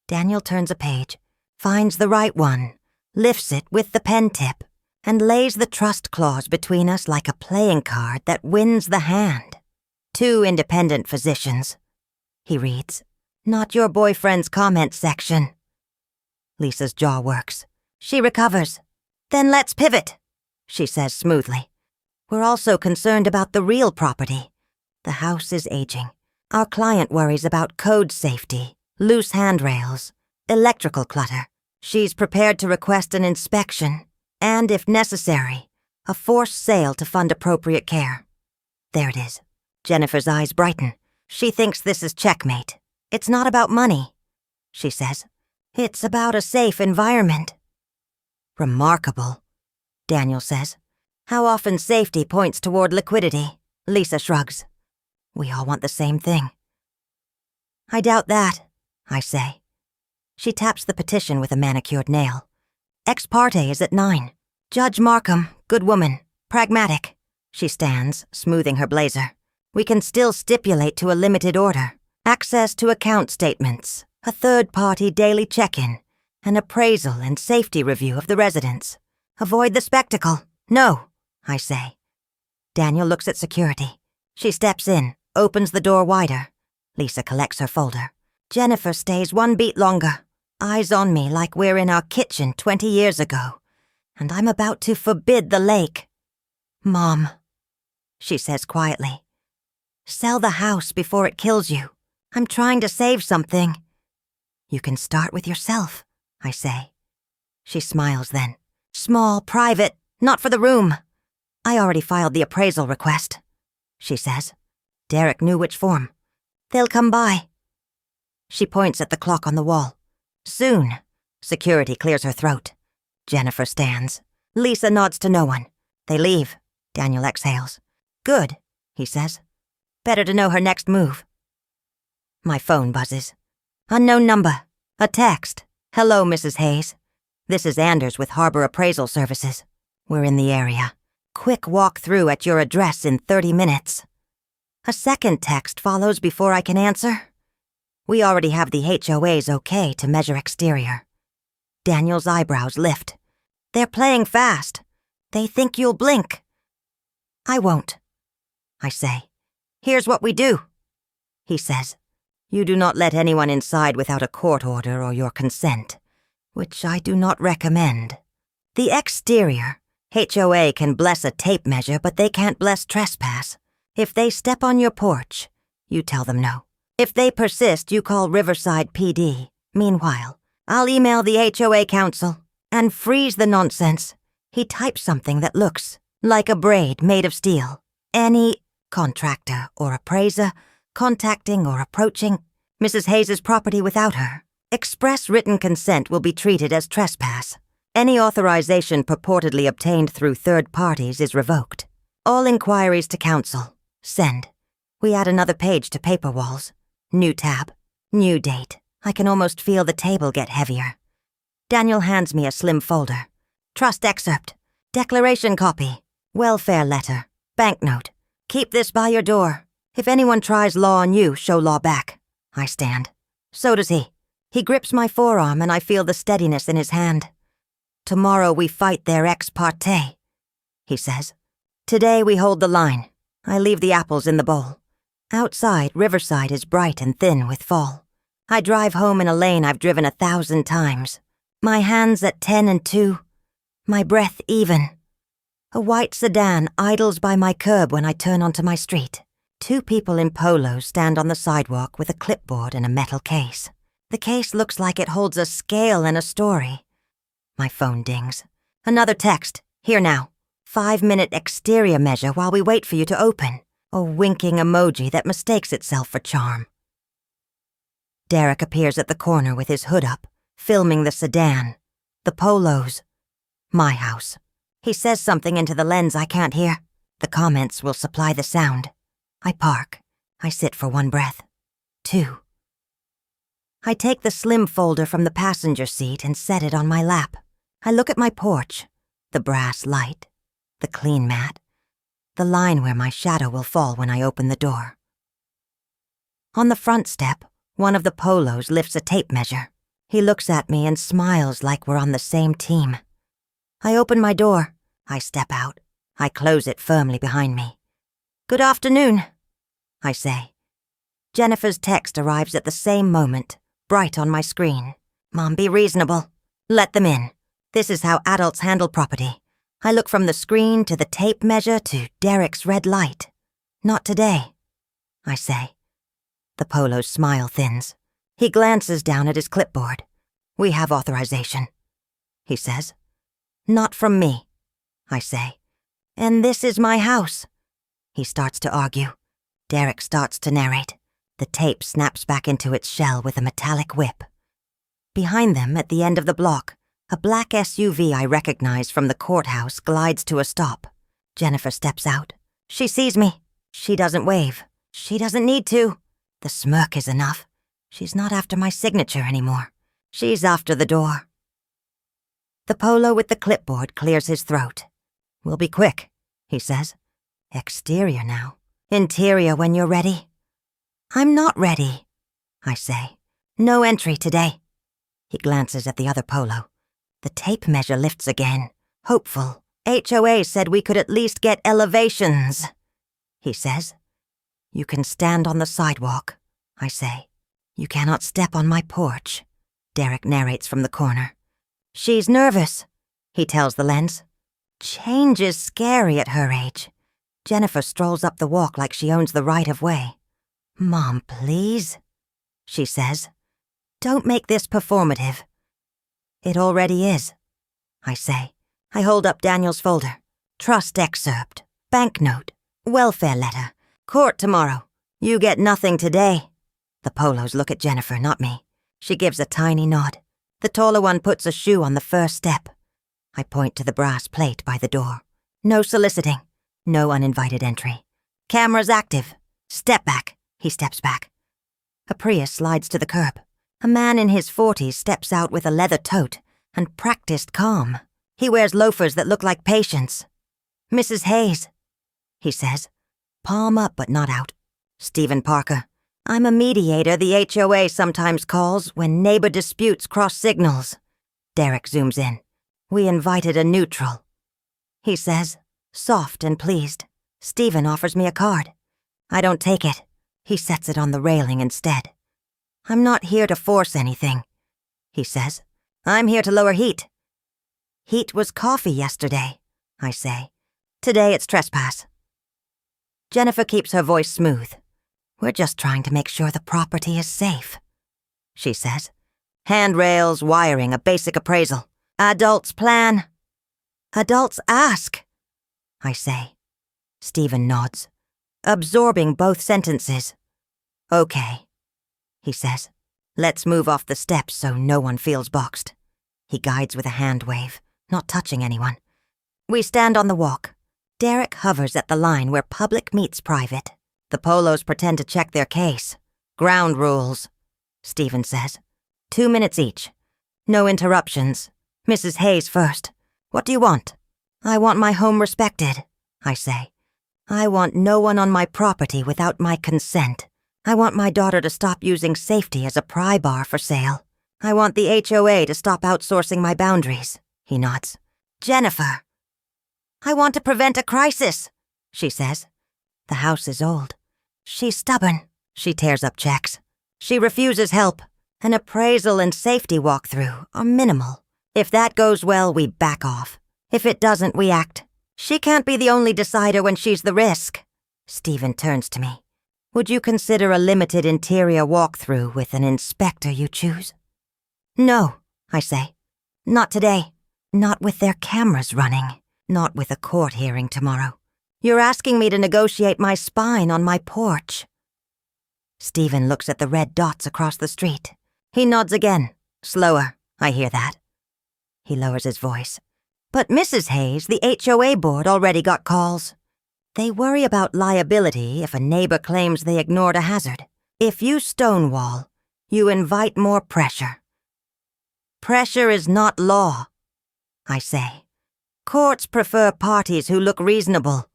Daniel turns a page, finds the right one, lifts it with the pen tip, and lays the trust clause between us like a playing card that wins the hand. 2 independent physicians. He reads, not your boyfriend's comment section. Lisa's jaw works. She recovers. Then let's pivot, she says smoothly. We're also concerned about the real property. The house is aging. Our client worries about code safety, loose handrails, electrical clutter. She's prepared to request an inspection, and if necessary, a forced sale to fund appropriate care. There it is. Jennifer's eyes brighten. She thinks this is checkmate. It's not about money, she says. It's about a safe environment. Remarkable, Daniel says. How often safety points toward liquidity? Lisa shrugs. We all want the same thing. I doubt that, I say. She taps the petition with a manicured nail. Ex parte is at 9. Judge Markham, good woman, pragmatic. She stands, smoothing her blazer. We can still stipulate to a limited order. Access to account statements, a third-party daily check-in, an appraisal and safety review of the residence. Avoid the spectacle. No, I say. Daniel looks at security. She steps in, opens the door wider. Lisa collects her folder. Jennifer stays 1 beat longer, eyes on me like we're in our kitchen 20 years ago, and I'm about to forbid the lake. Mom, she says quietly, sell the house before it kills you. I'm trying to save something. You can start with yourself, I say. She smiles then. Small, private, not for the room. I already filed the appraisal request, she says. Derek knew which form. They'll come by. She points at the clock on the wall. Soon. Security clears her throat. Jennifer stands. Lisa nods to no one. They leave. Daniel exhales. Good, he says. Better to know her next move. My phone buzzes. Unknown number. A text. Hello, Mrs. Hayes. This is Anders with Harbor Appraisal Services. We're in the area. Quick walk through at your address in 30 minutes. A second text follows before I can answer. We already have the HOA's okay to measure exterior. Daniel's eyebrows lift. They're playing fast. They think you'll blink. I won't, I say. Here's what we do. He says, you do not let anyone inside without a court order or your consent, which I do not recommend. The exterior, HOA can bless a tape measure, but they can't bless trespass. If they step on your porch, you tell them no. If they persist, you call Riverside PD. Meanwhile, I'll email the HOA council and freeze the nonsense. He types something that looks like a braid made of steel. Any contractor or appraiser contacting or approaching Mrs. Hayes' property without her express written consent will be treated as trespass. Any authorization purportedly obtained through third parties is revoked. All inquiries to council. Send. We add another page to paper walls. New tab. New date. I can almost feel the table get heavier. Daniel hands me a slim folder. Trust excerpt. Declaration copy. Welfare letter. Banknote. Keep this by your door. If anyone tries law on you, show law back. I stand. So does he. He grips my forearm and I feel the steadiness in his hand. Tomorrow we fight their ex parte, he says. Today we hold the line. I leave the apples in the bowl. Outside, Riverside is bright and thin with fall. I drive home in a lane I've driven 1,000 times. My hands at 10 and 2. My breath even. A white sedan idles by my curb when I turn onto my street. 2 people in polos stand on the sidewalk with a clipboard and a metal case. The case looks like it holds a scale and a story. My phone dings. Another text. Here now. 5-minute exterior measure while we wait for you to open. A winking emoji that mistakes itself for charm. Derek appears at the corner with his hood up, filming the sedan, the polos, my house. He says something into the lens I can't hear. The comments will supply the sound. I park. I sit for 1 breath. 2. I take the slim folder from the passenger seat and set it on my lap. I look at my porch, the brass light, the clean mat, the line where my shadow will fall when I open the door. On the front step, one of the polos lifts a tape measure. He looks at me and smiles like we're on the same team. I open my door. I step out. I close it firmly behind me. Good afternoon, I say. Jennifer's text arrives at the same moment, bright on my screen. Mom, be reasonable. Let them in. This is how adults handle property. I look from the screen to the tape measure to Derek's red light. Not today, I say. The polo's smile thins. He glances down at his clipboard. We have authorization, he says. Not from me, I say. And this is my house. He starts to argue. Derek starts to narrate. The tape snaps back into its shell with a metallic whip. Behind them, at the end of the block, a black SUV I recognize from the courthouse glides to a stop. Jennifer steps out. She sees me. She doesn't wave. She doesn't need to. The smirk is enough. She's not after my signature anymore. She's after the door. The polo with the clipboard clears his throat. We'll be quick, he says. Exterior now. Interior when you're ready. I'm not ready, I say. No entry today. He glances at the other polo. The tape measure lifts again. Hopeful. HOA said we could at least get elevations, he says. You can stand on the sidewalk, I say. You cannot step on my porch, Derek narrates from the corner. She's nervous, he tells the lens. Change is scary at her age. Jennifer strolls up the walk like she owns the right of way. Mom, please, she says. Don't make this performative. It already is, I say. I hold up Daniel's folder. Trust excerpt, banknote, welfare letter, court tomorrow. You get nothing today. The polos look at Jennifer, not me. She gives a tiny nod. The taller one puts a shoe on the first step. I point to the brass plate by the door. No soliciting. No uninvited entry. Cameras active. Step back. He steps back. A Prius slides to the curb. A man in his 40s steps out with a leather tote, and practiced calm. He wears loafers that look like patients. Mrs. Hayes, he says, palm up but not out. Stephen Parker, I'm a mediator the HOA sometimes calls when neighbor disputes cross signals. Derek zooms in. We invited a neutral. He says, soft and pleased. Stephen offers me a card. I don't take it. He sets it on the railing instead. I'm not here to force anything, he says. I'm here to lower heat. Heat was coffee yesterday, I say. Today it's trespass. Jennifer keeps her voice smooth. We're just trying to make sure the property is safe, she says. Handrails, wiring, a basic appraisal. Adults plan. Adults ask, I say. Stephen nods, absorbing both sentences. Okay, he says. Let's move off the steps so no one feels boxed. He guides with a hand wave, not touching anyone. We stand on the walk. Derek hovers at the line where public meets private. The Polos pretend to check their case. Ground rules, Stephen says. 2 minutes each. No interruptions. Mrs. Hayes first. What do you want? I want my home respected, I say. I want no one on my property without my consent. I want my daughter to stop using safety as a pry bar for sale. I want the HOA to stop outsourcing my boundaries, he nods. Jennifer. I want to prevent a crisis, she says. The house is old. She's stubborn. She tears up checks. She refuses help. An appraisal and safety walkthrough are minimal. If that goes well, we back off. If it doesn't, we act. She can't be the only decider when she's the risk. Stephen turns to me. Would you consider a limited interior walkthrough with an inspector you choose? No, I say. Not today. Not with their cameras running. Not with a court hearing tomorrow. You're asking me to negotiate my spine on my porch. Stephen looks at the red dots across the street. He nods again. Slower, I hear that. He lowers his voice. But Mrs. Hayes, the HOA board, already got calls. They worry about liability if a neighbor claims they ignored a hazard. If you stonewall, you invite more pressure. Pressure is not law, I say. Courts prefer parties who look reasonable,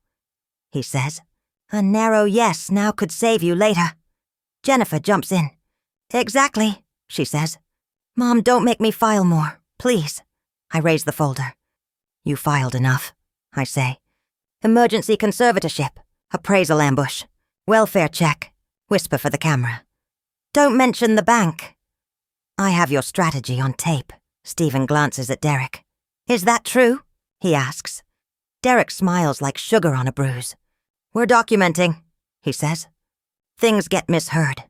he says. A narrow yes now could save you later. Jennifer jumps in. Exactly, she says. Mom, don't make me file more, please. I raise the folder. You filed enough, I say. Emergency conservatorship, appraisal ambush, welfare check, whisper for the camera. Don't mention the bank. I have your strategy on tape. Stephen glances at Derek. Is that true? He asks. Derek smiles like sugar on a bruise. We're documenting, he says. Things get misheard.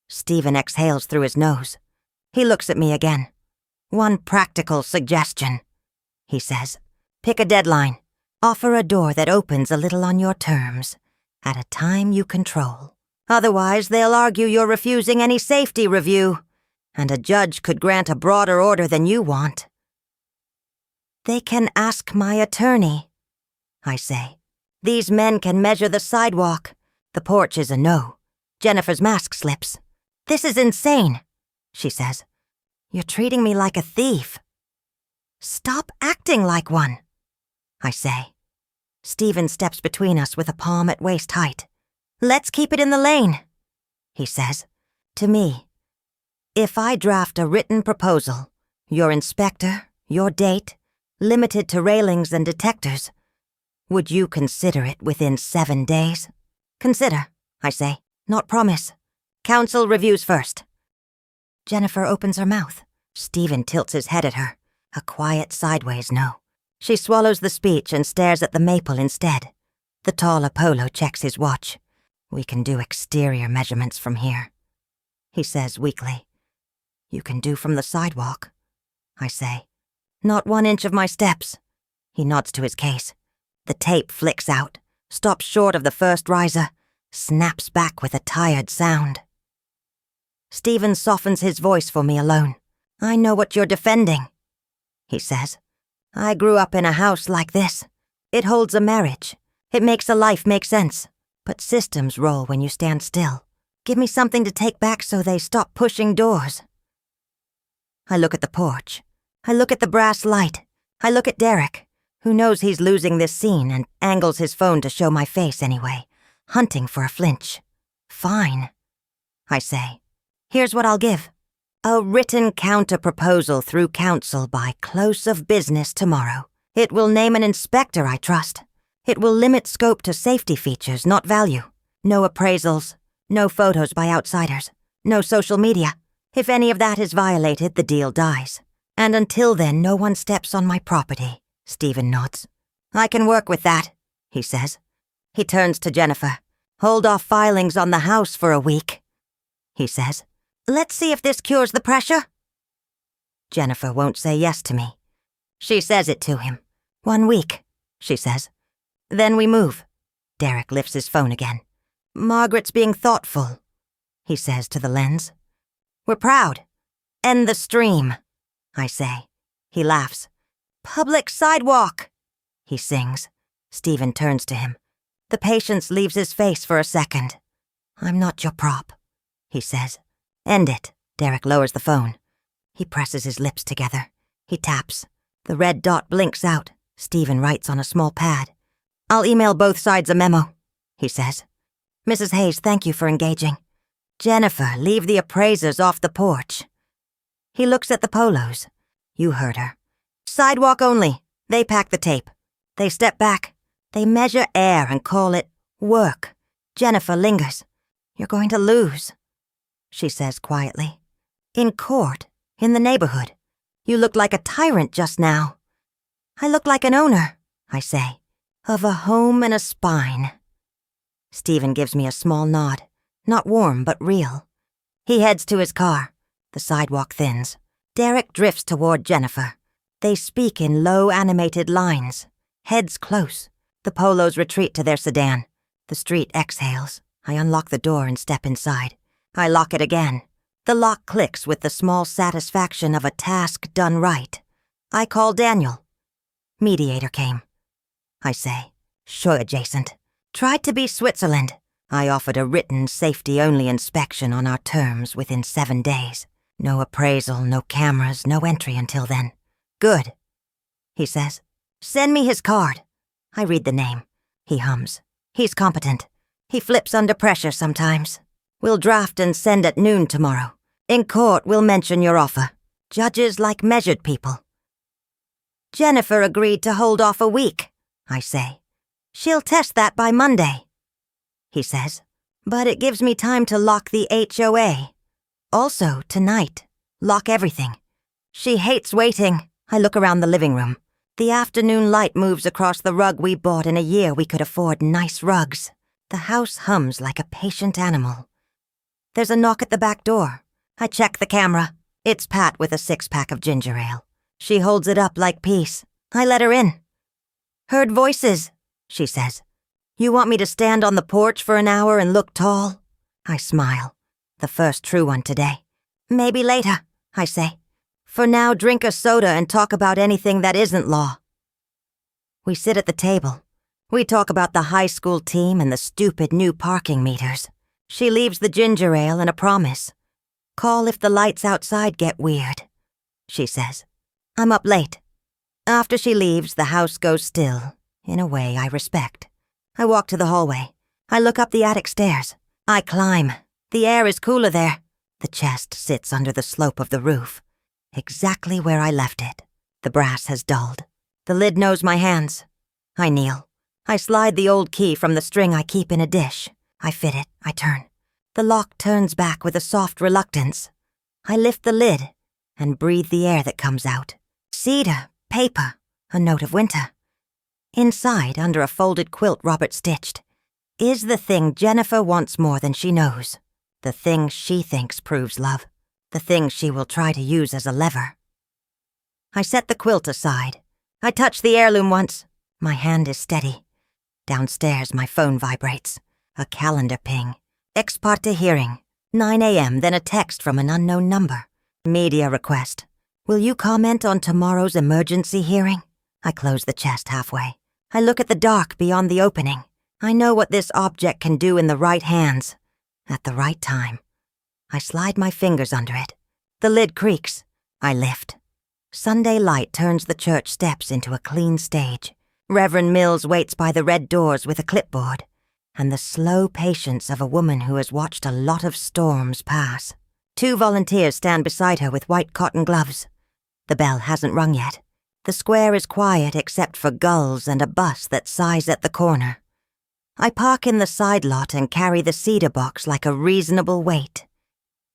Stephen exhales through his nose. He looks at me again. One practical suggestion, he says. Pick a deadline. Offer a door that opens a little on your terms, at a time you control. Otherwise, they'll argue you're refusing any safety review, and a judge could grant a broader order than you want. They can ask my attorney, I say. These men can measure the sidewalk. The porch is a no. Jennifer's mask slips. This is insane, she says. You're treating me like a thief. Stop acting like one, I say. Stephen steps between us with a palm at waist height. Let's keep it in the lane, he says. To me, if I draft a written proposal, your inspector, your date, limited to railings and detectors, would you consider it within 7 days? Consider, I say, not promise. Council reviews first. Jennifer opens her mouth. Stephen tilts his head at her. A quiet sideways no. She swallows the speech and stares at the maple instead. The tall Apollo checks his watch. We can do exterior measurements from here, he says weakly. You can do from the sidewalk, I say. Not 1 inch of my steps. He nods to his case. The tape flicks out, stops short of the first riser, snaps back with a tired sound. Stephen softens his voice for me alone. I know what you're defending, he says. I grew up in a house like this. It holds a marriage. It makes a life make sense. But systems roll when you stand still. Give me something to take back so they stop pushing doors. I look at the porch. I look at the brass light. I look at Derek, who knows he's losing this scene and angles his phone to show my face anyway, hunting for a flinch. Fine, I say. Here's what I'll give. A written counter-proposal through counsel by close of business tomorrow. It will name an inspector I trust. It will limit scope to safety features, not value. No appraisals, no photos by outsiders, no social media. If any of that is violated, the deal dies. And until then, no one steps on my property, Stephen nods. I can work with that, he says. He turns to Jennifer. Hold off filings on the house for a week, he says. Let's see if this cures the pressure. Jennifer won't say yes to me. She says it to him. 1 week, she says. Then we move. Derek lifts his phone again. Margaret's being thoughtful, he says to the lens. We're proud. End the stream, I say. He laughs. Public sidewalk, he sings. Stephen turns to him. The patience leaves his face for a second. I'm not your prop, he says. End it. Derek lowers the phone. He presses his lips together. He taps. The red dot blinks out. Stephen writes on a small pad. I'll email both sides a memo, he says. Mrs. Hayes, thank you for engaging. Jennifer, leave the appraisers off the porch. He looks at the polos. You heard her. Sidewalk only. They pack the tape. They step back. They measure air and call it work. Jennifer lingers. You're going to lose, she says quietly. In court, in the neighborhood. You looked like a tyrant just now. I look like an owner, I say, of a home and a spine. Stephen gives me a small nod, not warm but real. He heads to his car. The sidewalk thins. Derek drifts toward Jennifer. They speak in low animated lines, heads close. The polos retreat to their sedan. The street exhales. I unlock the door and step inside. I lock it again. The lock clicks with the small satisfaction of a task done right. I call Daniel. Mediator came. I say, sure, adjacent. Tried to be Switzerland. I offered a written safety-only inspection on our terms within 7 days. No appraisal, no cameras, no entry until then. Good, he says. Send me his card. I read the name. He hums. He's competent. He flips under pressure sometimes. We'll draft and send at noon tomorrow. In court, we'll mention your offer. Judges like measured people. Jennifer agreed to hold off a week, I say. She'll test that by Monday, he says. But it gives me time to lock the HOA. Also, tonight, lock everything. She hates waiting. I look around the living room. The afternoon light moves across the rug we bought in a year we could afford nice rugs. The house hums like a patient animal. There's a knock at the back door. I check the camera. It's Pat with a 6-pack of ginger ale. She holds it up like peace. I let her in. Heard voices, she says. You want me to stand on the porch for an hour and look tall? I smile. The first true one today. Maybe later, I say. For now, drink a soda and talk about anything that isn't law. We sit at the table. We talk about the high school team and the stupid new parking meters. She leaves the ginger ale and a promise. Call if the lights outside get weird, she says. I'm up late. After she leaves, the house goes still, in a way I respect. I walk to the hallway. I look up the attic stairs. I climb. The air is cooler there. The chest sits under the slope of the roof. Exactly where I left it. The brass has dulled. The lid knows my hands. I kneel. I slide the old key from the string I keep in a dish. I fit it. I turn. The lock turns back with a soft reluctance. I lift the lid and breathe the air that comes out. Cedar, paper, a note of winter. Inside, under a folded quilt Robert stitched, is the thing Jennifer wants more than she knows. The thing she thinks proves love. The thing she will try to use as a lever. I set the quilt aside. I touch the heirloom once. My hand is steady. Downstairs, my phone vibrates. A calendar ping. Ex parte hearing. 9 a.m., then a text from an unknown number. Media request. Will you comment on tomorrow's emergency hearing? I close the chest halfway. I look at the dark beyond the opening. I know what this object can do in the right hands. At the right time. I slide my fingers under it. The lid creaks. I lift. Sunday light turns the church steps into a clean stage. Reverend Mills waits by the red doors with a clipboard, and the slow patience of a woman who has watched a lot of storms pass. 2 volunteers stand beside her with white cotton gloves. The bell hasn't rung yet. The square is quiet except for gulls and a bus that sighs at the corner. I park in the side lot and carry the cedar box like a reasonable weight.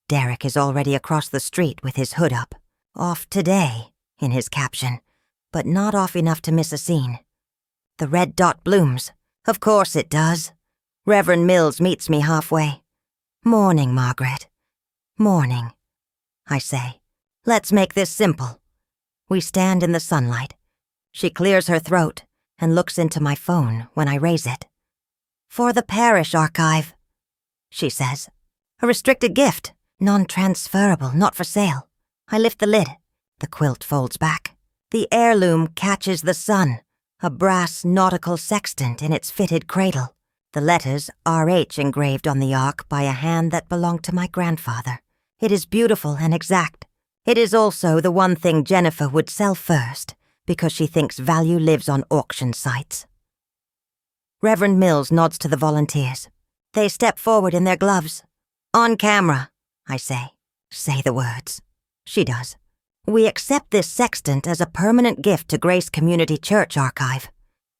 Derek is already across the street with his hood up. Off today, in his caption, but not off enough to miss a scene. The red dot blooms. Of course it does. Reverend Mills meets me halfway. "Morning, Margaret. Morning," I say. "Let's make this simple." We stand in the sunlight. She clears her throat and looks into my phone when I raise it. "For the parish archive," she says. "A restricted gift, non-transferable, not for sale." I lift the lid. The quilt folds back. The heirloom catches the sun, a brass nautical sextant in its fitted cradle. The letters R.H. engraved on the ark by a hand that belonged to my grandfather. It is beautiful and exact. It is also the one thing Jennifer would sell first, because she thinks value lives on auction sites. Reverend Mills nods to the volunteers. They step forward in their gloves. "On camera," I say. "Say the words." She does. "We accept this sextant as a permanent gift to Grace Community Church Archive.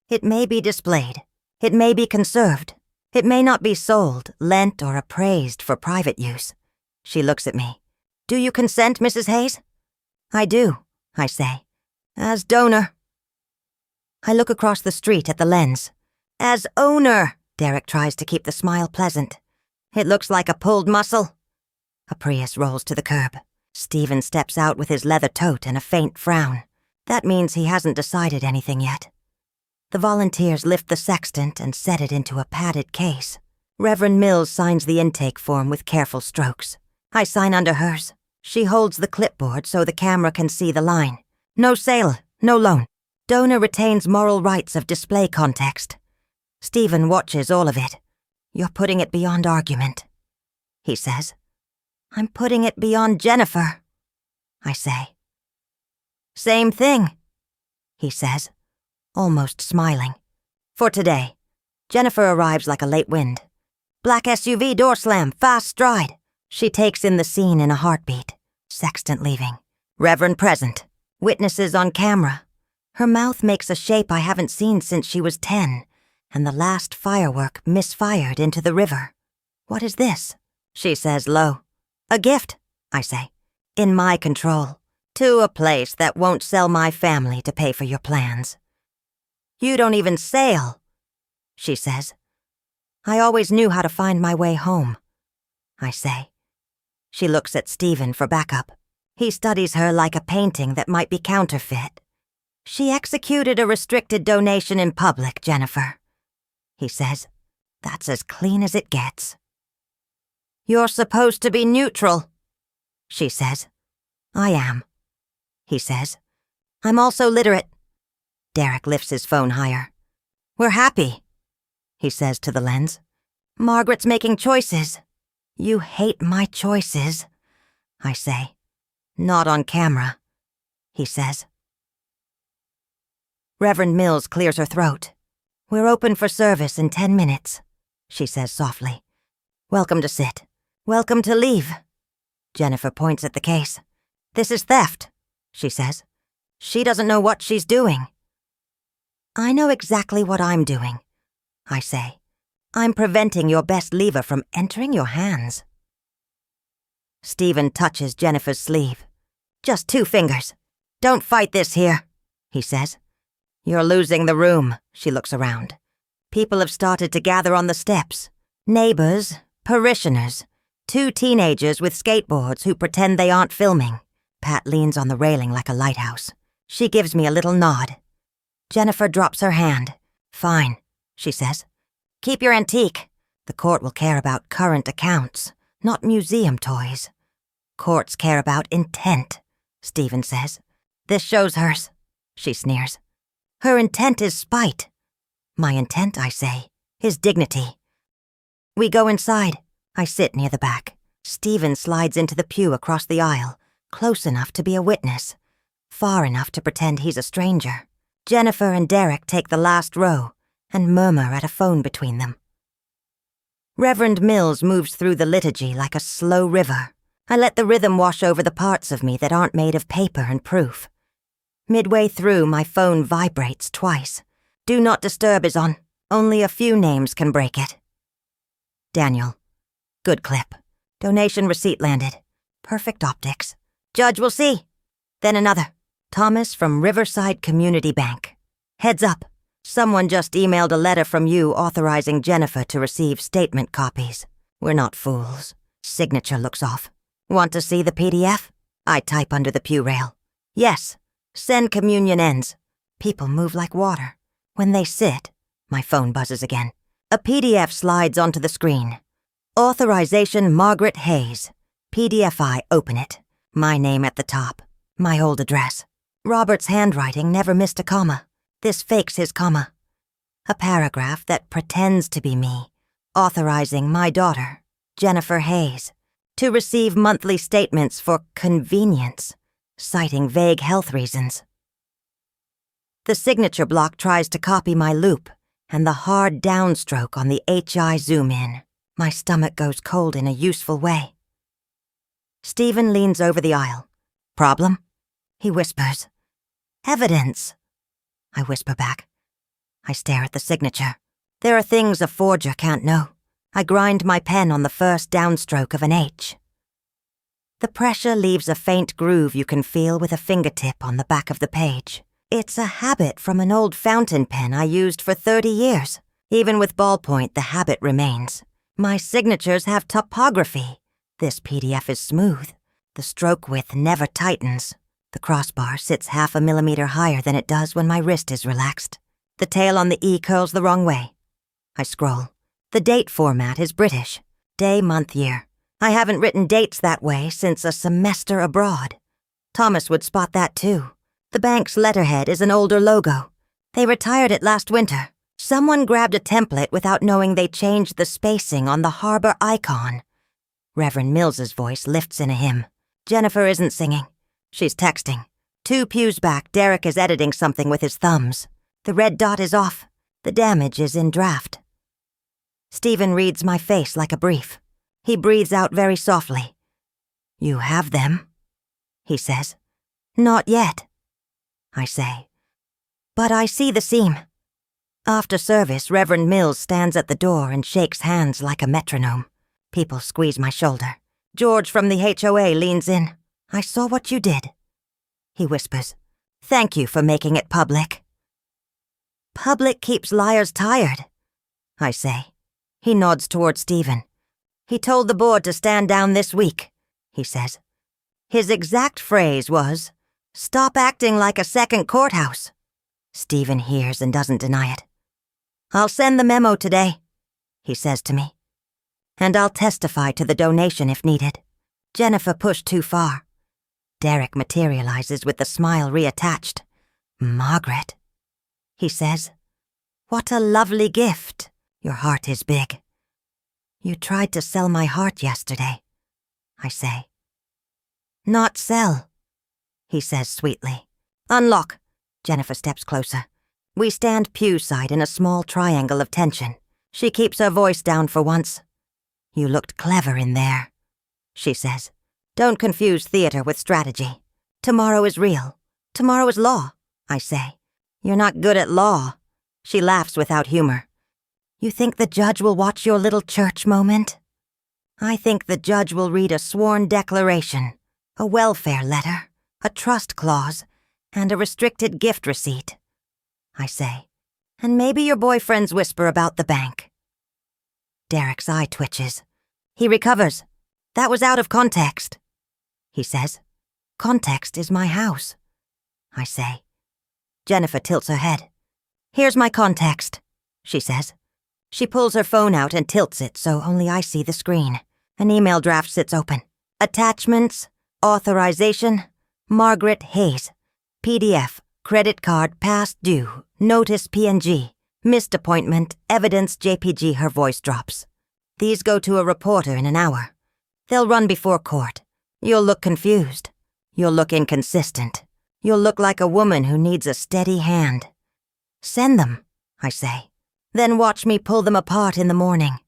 It may be displayed. It may be conserved. It may not be sold, lent, or appraised for private use." She looks at me. "Do you consent, Mrs. Hayes?" "I do," I say. "As donor." I look across the street at the lens. "As owner," Derek tries to keep the smile pleasant. "It looks like a pulled muscle." A Prius rolls to the curb. Stephen steps out with his leather tote and a faint frown. That means he hasn't decided anything yet. The volunteers lift the sextant and set it into a padded case. Reverend Mills signs the intake form with careful strokes. I sign under hers. She holds the clipboard so the camera can see the line. "No sale, no loan. Donor retains moral rights of display context." Stephen watches all of it. "You're putting it beyond argument," he says. "I'm putting it beyond Jennifer," I say. "Same thing," he says, almost smiling. "For today, Jennifer arrives like a late wind. Black SUV door slam, fast stride. She takes in the scene in a heartbeat. Sextant leaving. Reverend present. Witnesses on camera. Her mouth makes a shape I haven't seen since she was 10, and the last firework misfired into the river. "What is this?" she says low. "A gift," I say. "In my control. To a place that won't sell my family to pay for your plans." "You don't even sail," she says. "I always knew how to find my way home," I say. She looks at Stephen for backup. He studies her like a painting that might be counterfeit. "She executed a restricted donation in public, Jennifer," he says. "That's as clean as it gets." "You're supposed to be neutral," she says. "I am," he says. "I'm also literate." Derek lifts his phone higher. "We're happy," he says to the lens. "Margaret's making choices." "You hate my choices," I say. "Not on camera," he says. Reverend Mills clears her throat. "We're open for service in 10 minutes, she says softly. "Welcome to sit. Welcome to leave." Jennifer points at the case. "This is theft," she says. "She doesn't know what she's doing." "I know exactly what I'm doing," I say. "I'm preventing your best lever from entering your hands." Stephen touches Jennifer's sleeve. "Just 2 fingers. Don't fight this here," he says. "You're losing the room," she looks around. People have started to gather on the steps. Neighbors, parishioners, 2 teenagers with skateboards who pretend they aren't filming. Pat leans on the railing like a lighthouse. She gives me a little nod. Jennifer drops her hand. "Fine," she says. "Keep your antique. The court will care about current accounts, not museum toys." "Courts care about intent," Stephen says. "This shows hers," she sneers. "Her intent is spite." "My intent," I say, "is dignity." We go inside. I sit near the back. Stephen slides into the pew across the aisle, close enough to be a witness. far enough to pretend he's a stranger. Jennifer and Derek take the last row and murmur at a phone between them. Reverend Mills moves through the liturgy like a slow river. I let the rhythm wash over the parts of me that aren't made of paper and proof. Midway through, my phone vibrates twice. Do not disturb is on. Only a few names can break it. Daniel. Good clip. Donation receipt landed. Perfect optics. Judge will see. Then another. Thomas from Riverside Community Bank. Heads up. Someone just emailed a letter from you authorizing Jennifer to receive statement copies. We're not fools. Signature looks off. Want to see the PDF? I type under the pew rail. Yes. Send communion ends. People move like water. When they sit, my phone buzzes again. A PDF slides onto the screen. Authorization Margaret Hayes. PDF open it. My name at the top. My old address. Robert's handwriting never missed a comma. This fakes his comma. A paragraph that pretends to be me, authorizing my daughter, Jennifer Hayes, to receive monthly statements for convenience, citing vague health reasons. The signature block tries to copy my loop, and the hard downstroke on the HI zoom in. My stomach goes cold in a useful way. Stephen leans over the aisle. Problem? He whispers. Evidence. I whisper back. I stare at the signature. There are things a forger can't know. I grind my pen on the first downstroke of an H. The pressure leaves a faint groove you can feel with a fingertip on the back of the page. It's a habit from an old fountain pen I used for 30 years. Even with ballpoint, the habit remains. My signatures have topography. This PDF is smooth. The stroke width never tightens. The crossbar sits 0.5 millimeter higher than it does when my wrist is relaxed. The tail on the E curls the wrong way. I scroll. The date format is British. Day, month, year. I haven't written dates that way since a semester abroad. Thomas would spot that too. The bank's letterhead is an older logo. They retired it last winter. Someone grabbed a template without knowing they changed the spacing on the harbor icon. Reverend Mills's voice lifts in a hymn. Jennifer isn't singing. She's texting. 2 pews back, Derek is editing something with his thumbs. The red dot is off. The damage is in draft. Stephen reads my face like a brief. He breathes out very softly. You have them, he says. Not yet, I say. But I see the seam. After service, Reverend Mills stands at the door and shakes hands like a metronome. People squeeze my shoulder. George from the HOA leans in. I saw what you did, he whispers. Thank you for making it public. Public keeps liars tired, I say. He nods toward Stephen. He told the board to stand down this week, he says. His exact phrase was, stop acting like a second courthouse. Stephen hears and doesn't deny it. I'll send the memo today, he says to me. And I'll testify to the donation if needed. Jennifer pushed too far. Derek materializes with the smile reattached. Margaret, he says. What a lovely gift. Your heart is big. You tried to sell my heart yesterday, I say. Not sell, he says sweetly. Unlock. Jennifer steps closer. We stand pew side in a small triangle of tension. She keeps her voice down for once. You looked clever in there, she says. Don't confuse theater with strategy. Tomorrow is real. Tomorrow is law, I say. You're not good at law. She laughs without humor. You think the judge will watch your little church moment? I think the judge will read a sworn declaration, a welfare letter, a trust clause, and a restricted gift receipt, I say. And maybe your boyfriend's whisper about the bank. Derek's eye twitches. He recovers. That was out of context, he says. Context is my house, I say. Jennifer tilts her head. Here's my context, she says. She pulls her phone out and tilts it so only I see the screen. An email draft sits open. Attachments, authorization, Margaret Hayes. PDF, credit card past due, notice PNG, missed appointment, evidence JPG. Her voice drops. These go to a reporter in an hour. They'll run before court. You'll look confused. You'll look inconsistent. You'll look like a woman who needs a steady hand. Send them, I say. Then watch me pull them apart in the morning.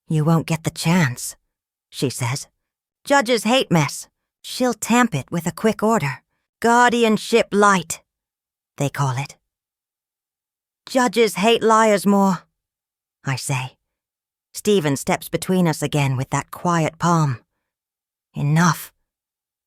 You won't get the chance, she says. Judges hate mess. She'll tamp it with a quick order. Guardianship light, they call it. Judges hate liars more, I say. Stephen steps between us again with that quiet palm. Enough,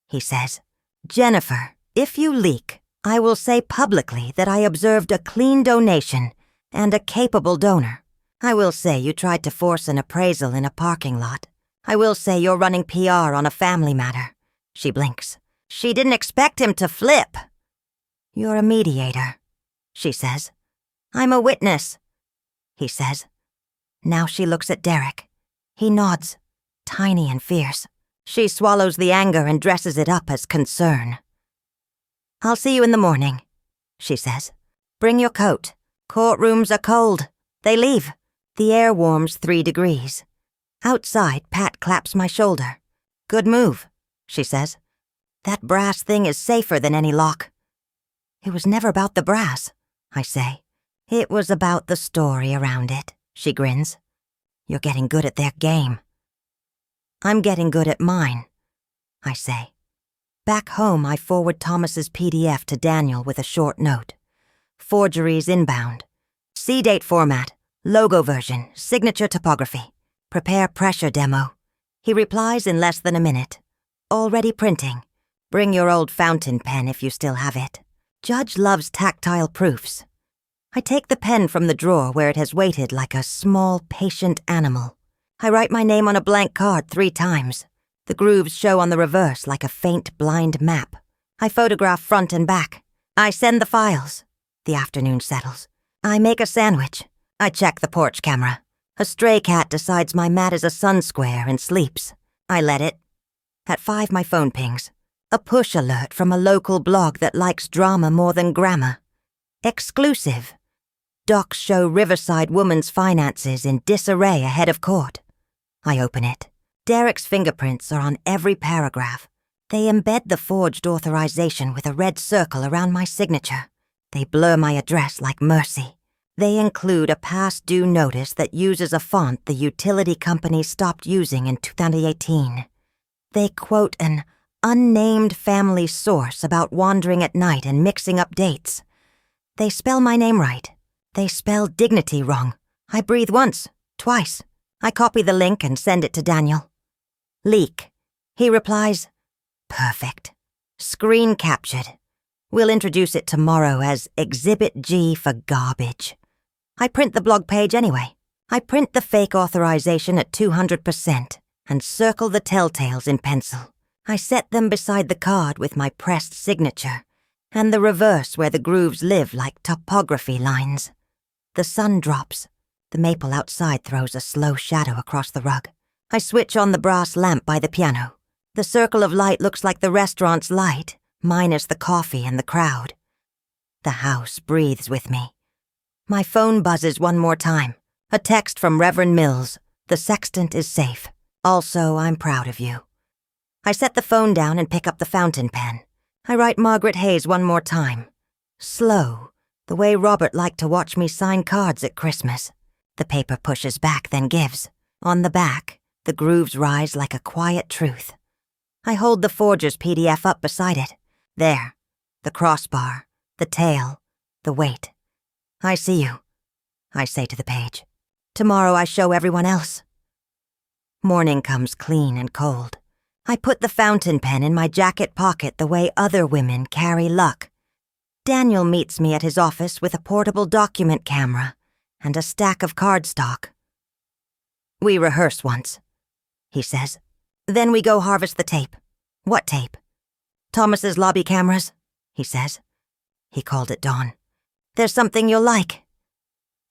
he says. Jennifer, if you leak, I will say publicly that I observed a clean donation and a capable donor. I will say you tried to force an appraisal in a parking lot. I will say you're running PR on a family matter. She blinks. She didn't expect him to flip. You're a mediator, she says. I'm a witness, he says. Now she looks at Derek. He nods, tiny and fierce. She swallows the anger and dresses it up as concern. I'll see you in the morning, she says. Bring your coat. Courtrooms are cold. They leave. The air warms 3 degrees. Outside, Pat claps my shoulder. Good move, she says. That brass thing is safer than any lock. It was never about the brass, I say. It was about the story around it, she grins. You're getting good at their game. I'm getting good at mine, I say. Back home, I forward Thomas's PDF to Daniel with a short note. Forgeries inbound. C-date format, logo version, signature typography. Prepare pressure demo. He replies in less than a minute. Already printing. Bring your old fountain pen if you still have it. Judge loves tactile proofs. I take the pen from the drawer where it has waited like a small, patient animal. I write my name on a blank card 3 times. The grooves show on the reverse like a faint, blind map. I photograph front and back. I send the files. The afternoon settles. I make a sandwich. I check the porch camera. A stray cat decides my mat is a sun square and sleeps. I let it. At 5, my phone pings. A push alert from a local blog that likes drama more than grammar. Exclusive. Docs show Riverside woman's finances in disarray ahead of court. I open it. Derek's fingerprints are on every paragraph. They embed the forged authorization with a red circle around my signature. They blur my address like mercy. They include a past due notice that uses a font the utility company stopped using in 2018. They quote an unnamed family source about wandering at night and mixing up dates. They spell my name right. They spell dignity wrong. I breathe once, twice. I copy the link and send it to Daniel. Leak. He replies, perfect. Screen captured. We'll introduce it tomorrow as Exhibit G for garbage. I print the blog page anyway. I print the fake authorization at 200% and circle the telltales in pencil. I set them beside the card with my pressed signature and the reverse where the grooves live like topography lines. The sun drops. The maple outside throws a slow shadow across the rug. I switch on the brass lamp by the piano. The circle of light looks like the restaurant's light, minus the coffee and the crowd. The house breathes with me. My phone buzzes one more time. A text from Reverend Mills. The sextant is safe. Also, I'm proud of you. I set the phone down and pick up the fountain pen. I write Margaret Hayes one more time. Slow, the way Robert liked to watch me sign cards at Christmas. The paper pushes back, then gives. On the back, the grooves rise like a quiet truth. I hold the forger's PDF up beside it. There, the crossbar, the tail, the weight. I see you, I say to the page. Tomorrow I show everyone else. Morning comes clean and cold. I put the fountain pen in my jacket pocket the way other women carry luck. Daniel meets me at his office with a portable document camera and a stack of cardstock. We rehearse once, he says. Then we go harvest the tape. What tape? Thomas's lobby cameras, he says. He called at dawn. There's something you'll like.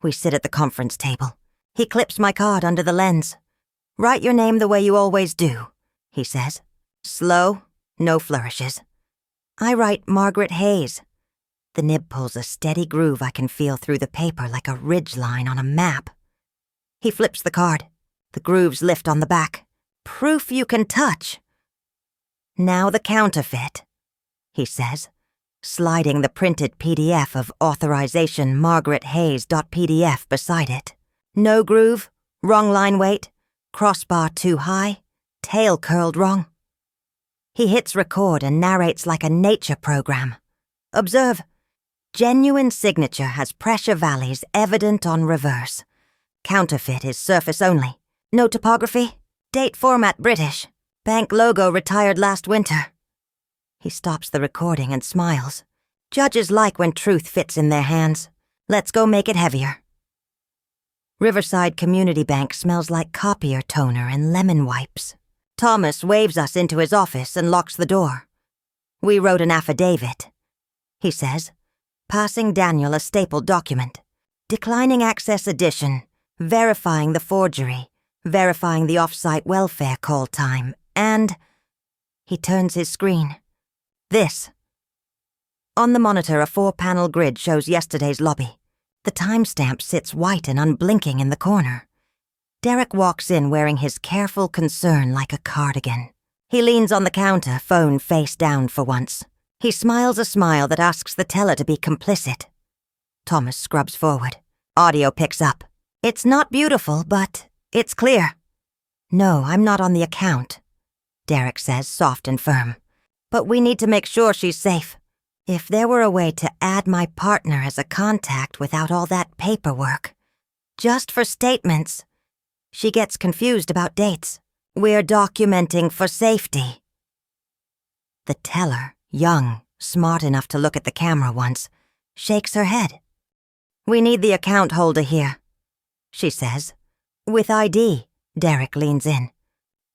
We sit at the conference table. He clips my card under the lens. Write your name the way you always do, he says. Slow, no flourishes. I write Margaret Hayes. The nib pulls a steady groove I can feel through the paper like a ridgeline on a map. He flips the card. The grooves lift on the back. Proof you can touch. Now the counterfeit, he says. sliding the printed PDF of authorization margarethays.pdf beside it. No groove, wrong line weight, crossbar too high, tail curled wrong. He hits record and narrates like a nature program. Observe, genuine signature has pressure valleys evident on reverse. Counterfeit is surface only. No topography, date format British, bank logo retired last winter. He stops the recording and smiles. Judges like when truth fits in their hands. Let's go make it heavier. Riverside Community Bank smells like copier toner and lemon wipes. Thomas waves us into his office and locks the door. We wrote an affidavit, he says, passing Daniel a stapled document. Declining access addition, verifying the forgery, verifying the off-site welfare call time, and... He turns his screen. This. On the monitor, a 4-panel grid shows yesterday's lobby. The timestamp sits white and unblinking in the corner. Derek walks in wearing his careful concern like a cardigan. He leans on the counter, phone face down for once. He smiles a smile that asks the teller to be complicit. Thomas scrubs forward. Audio picks up. It's not beautiful, but it's clear. No, I'm not on the account, Derek says, soft and firm. But we need to make sure she's safe. If there were a way to add my partner as a contact without all that paperwork. Just for statements. She gets confused about dates. We're documenting for safety. The teller, young, smart enough to look at the camera once, shakes her head. We need the account holder here, she says. With ID, Derek leans in.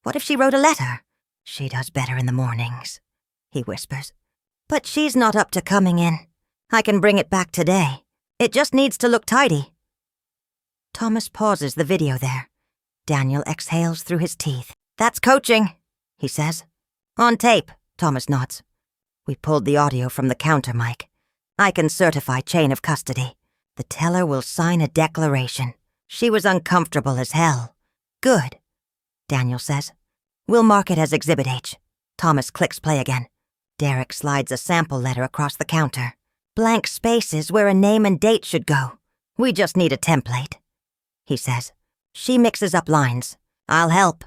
What if she wrote a letter? She does better in the mornings, he whispers. But she's not up to coming in. I can bring it back today. It just needs to look tidy. Thomas pauses the video there. Daniel exhales through his teeth. That's coaching, he says. On tape, Thomas nods. We pulled the audio from the counter mic. I can certify chain of custody. The teller will sign a declaration. She was uncomfortable as hell. Good, Daniel says. We'll mark it as Exhibit H. Thomas clicks play again. Derek slides a sample letter across the counter. Blank spaces where a name and date should go. We just need a template, he says. She mixes up lines. I'll help.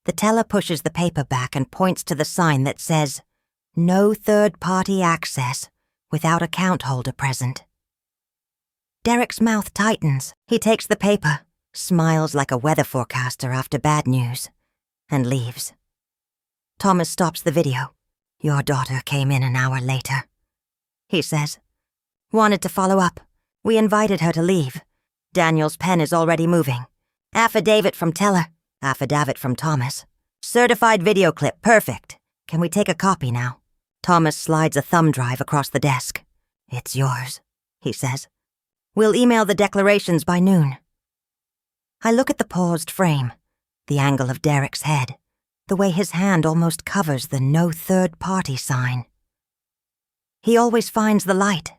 The teller pushes the paper back and points to the sign that says, No third-party access without account holder present. Derek's mouth tightens. He takes the paper, smiles like a weather forecaster after bad news, and leaves. Thomas stops the video. Your daughter came in an hour later, he says. Wanted to follow up. We invited her to leave. Daniel's pen is already moving. Affidavit from teller. Affidavit from Thomas. Certified video clip, perfect. Can we take a copy now? Thomas slides a thumb drive across the desk. It's yours, he says. We'll email the declarations by noon. I look at the paused frame, the angle of Derek's head, the way his hand almost covers the no third party sign. He always finds the light.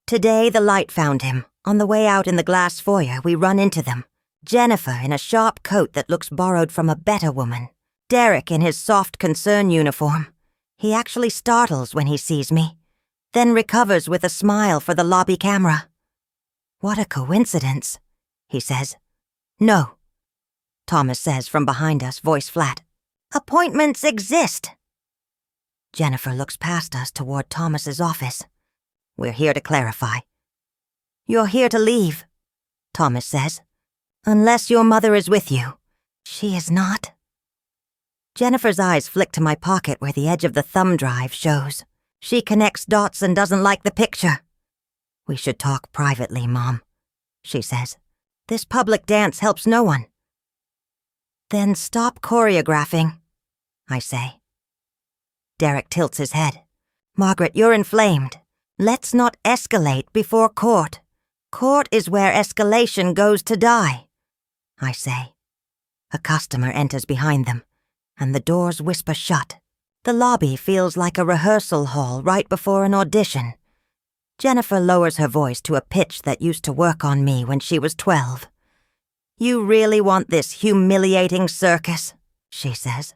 Today the light found him. On the way out in the glass foyer, we run into them. Jennifer in a sharp coat that looks borrowed from a better woman. Derek in his soft concern uniform. He actually startles when he sees me, then recovers with a smile for the lobby camera. What a coincidence, he says. No, Thomas says from behind us, voice flat. Appointments exist. Jennifer looks past us toward Thomas's office. We're here to clarify. You're here to leave, Thomas says. Unless your mother is with you. She is not. Jennifer's eyes flick to my pocket where the edge of the thumb drive shows. She connects dots and doesn't like the picture. We should talk privately, Mom, she says. This public dance helps no one. Then stop choreographing, I say. Derek tilts his head. Margaret, you're inflamed. Let's not escalate before court. Court is where escalation goes to die, I say. A customer enters behind them, and the doors whisper shut. The lobby feels like a rehearsal hall right before an audition. Jennifer lowers her voice to a pitch that used to work on me when she was 12. You really want this humiliating circus, she says,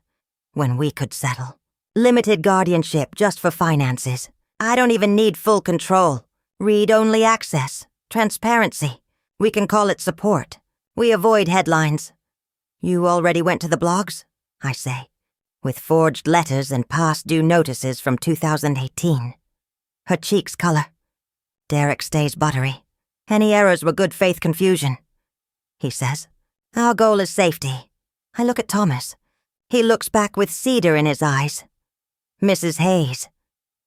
when we could settle. Limited guardianship just for finances. I don't even need full control. Read-only access. Transparency. We can call it support. We avoid headlines. You already went to the blogs? I say, with forged letters and past due notices from 2018. Her cheeks color. Derek stays buttery. Any errors were good faith confusion. He says, our goal is safety. I look at Thomas. He looks back with cedar in his eyes. Mrs. Hayes,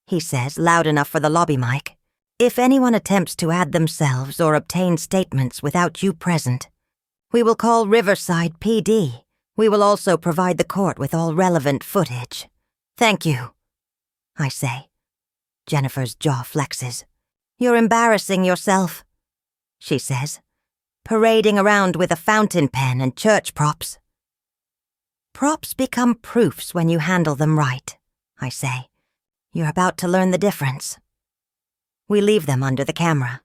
he says, loud enough for the lobby mic. If anyone attempts to add themselves or obtain statements without you present, we will call Riverside PD. We will also provide the court with all relevant footage. Thank you, I say. Jennifer's jaw flexes. You're embarrassing yourself, she says, parading around with a fountain pen and church props. Props become proofs when you handle them right, I say. You're about to learn the difference. We leave them under the camera.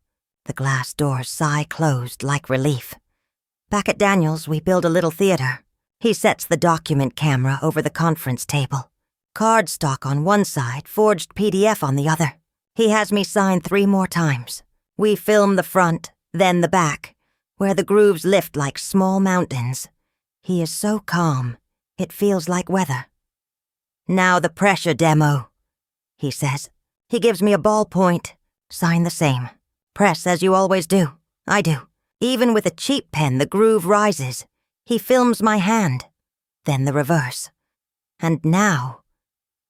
The glass doors sigh closed like relief. Back at Daniel's, we build a little theater. He sets the document camera over the conference table. Cardstock on one side, forged PDF on the other. He has me sign 3 more times. We film the front, then the back, where the grooves lift like small mountains. He is so calm, it feels like weather. Now the pressure demo, he says. He gives me a ballpoint. Sign the same. Press as you always do. I do. Even with a cheap pen, the groove rises. He films my hand. Then the reverse. And now,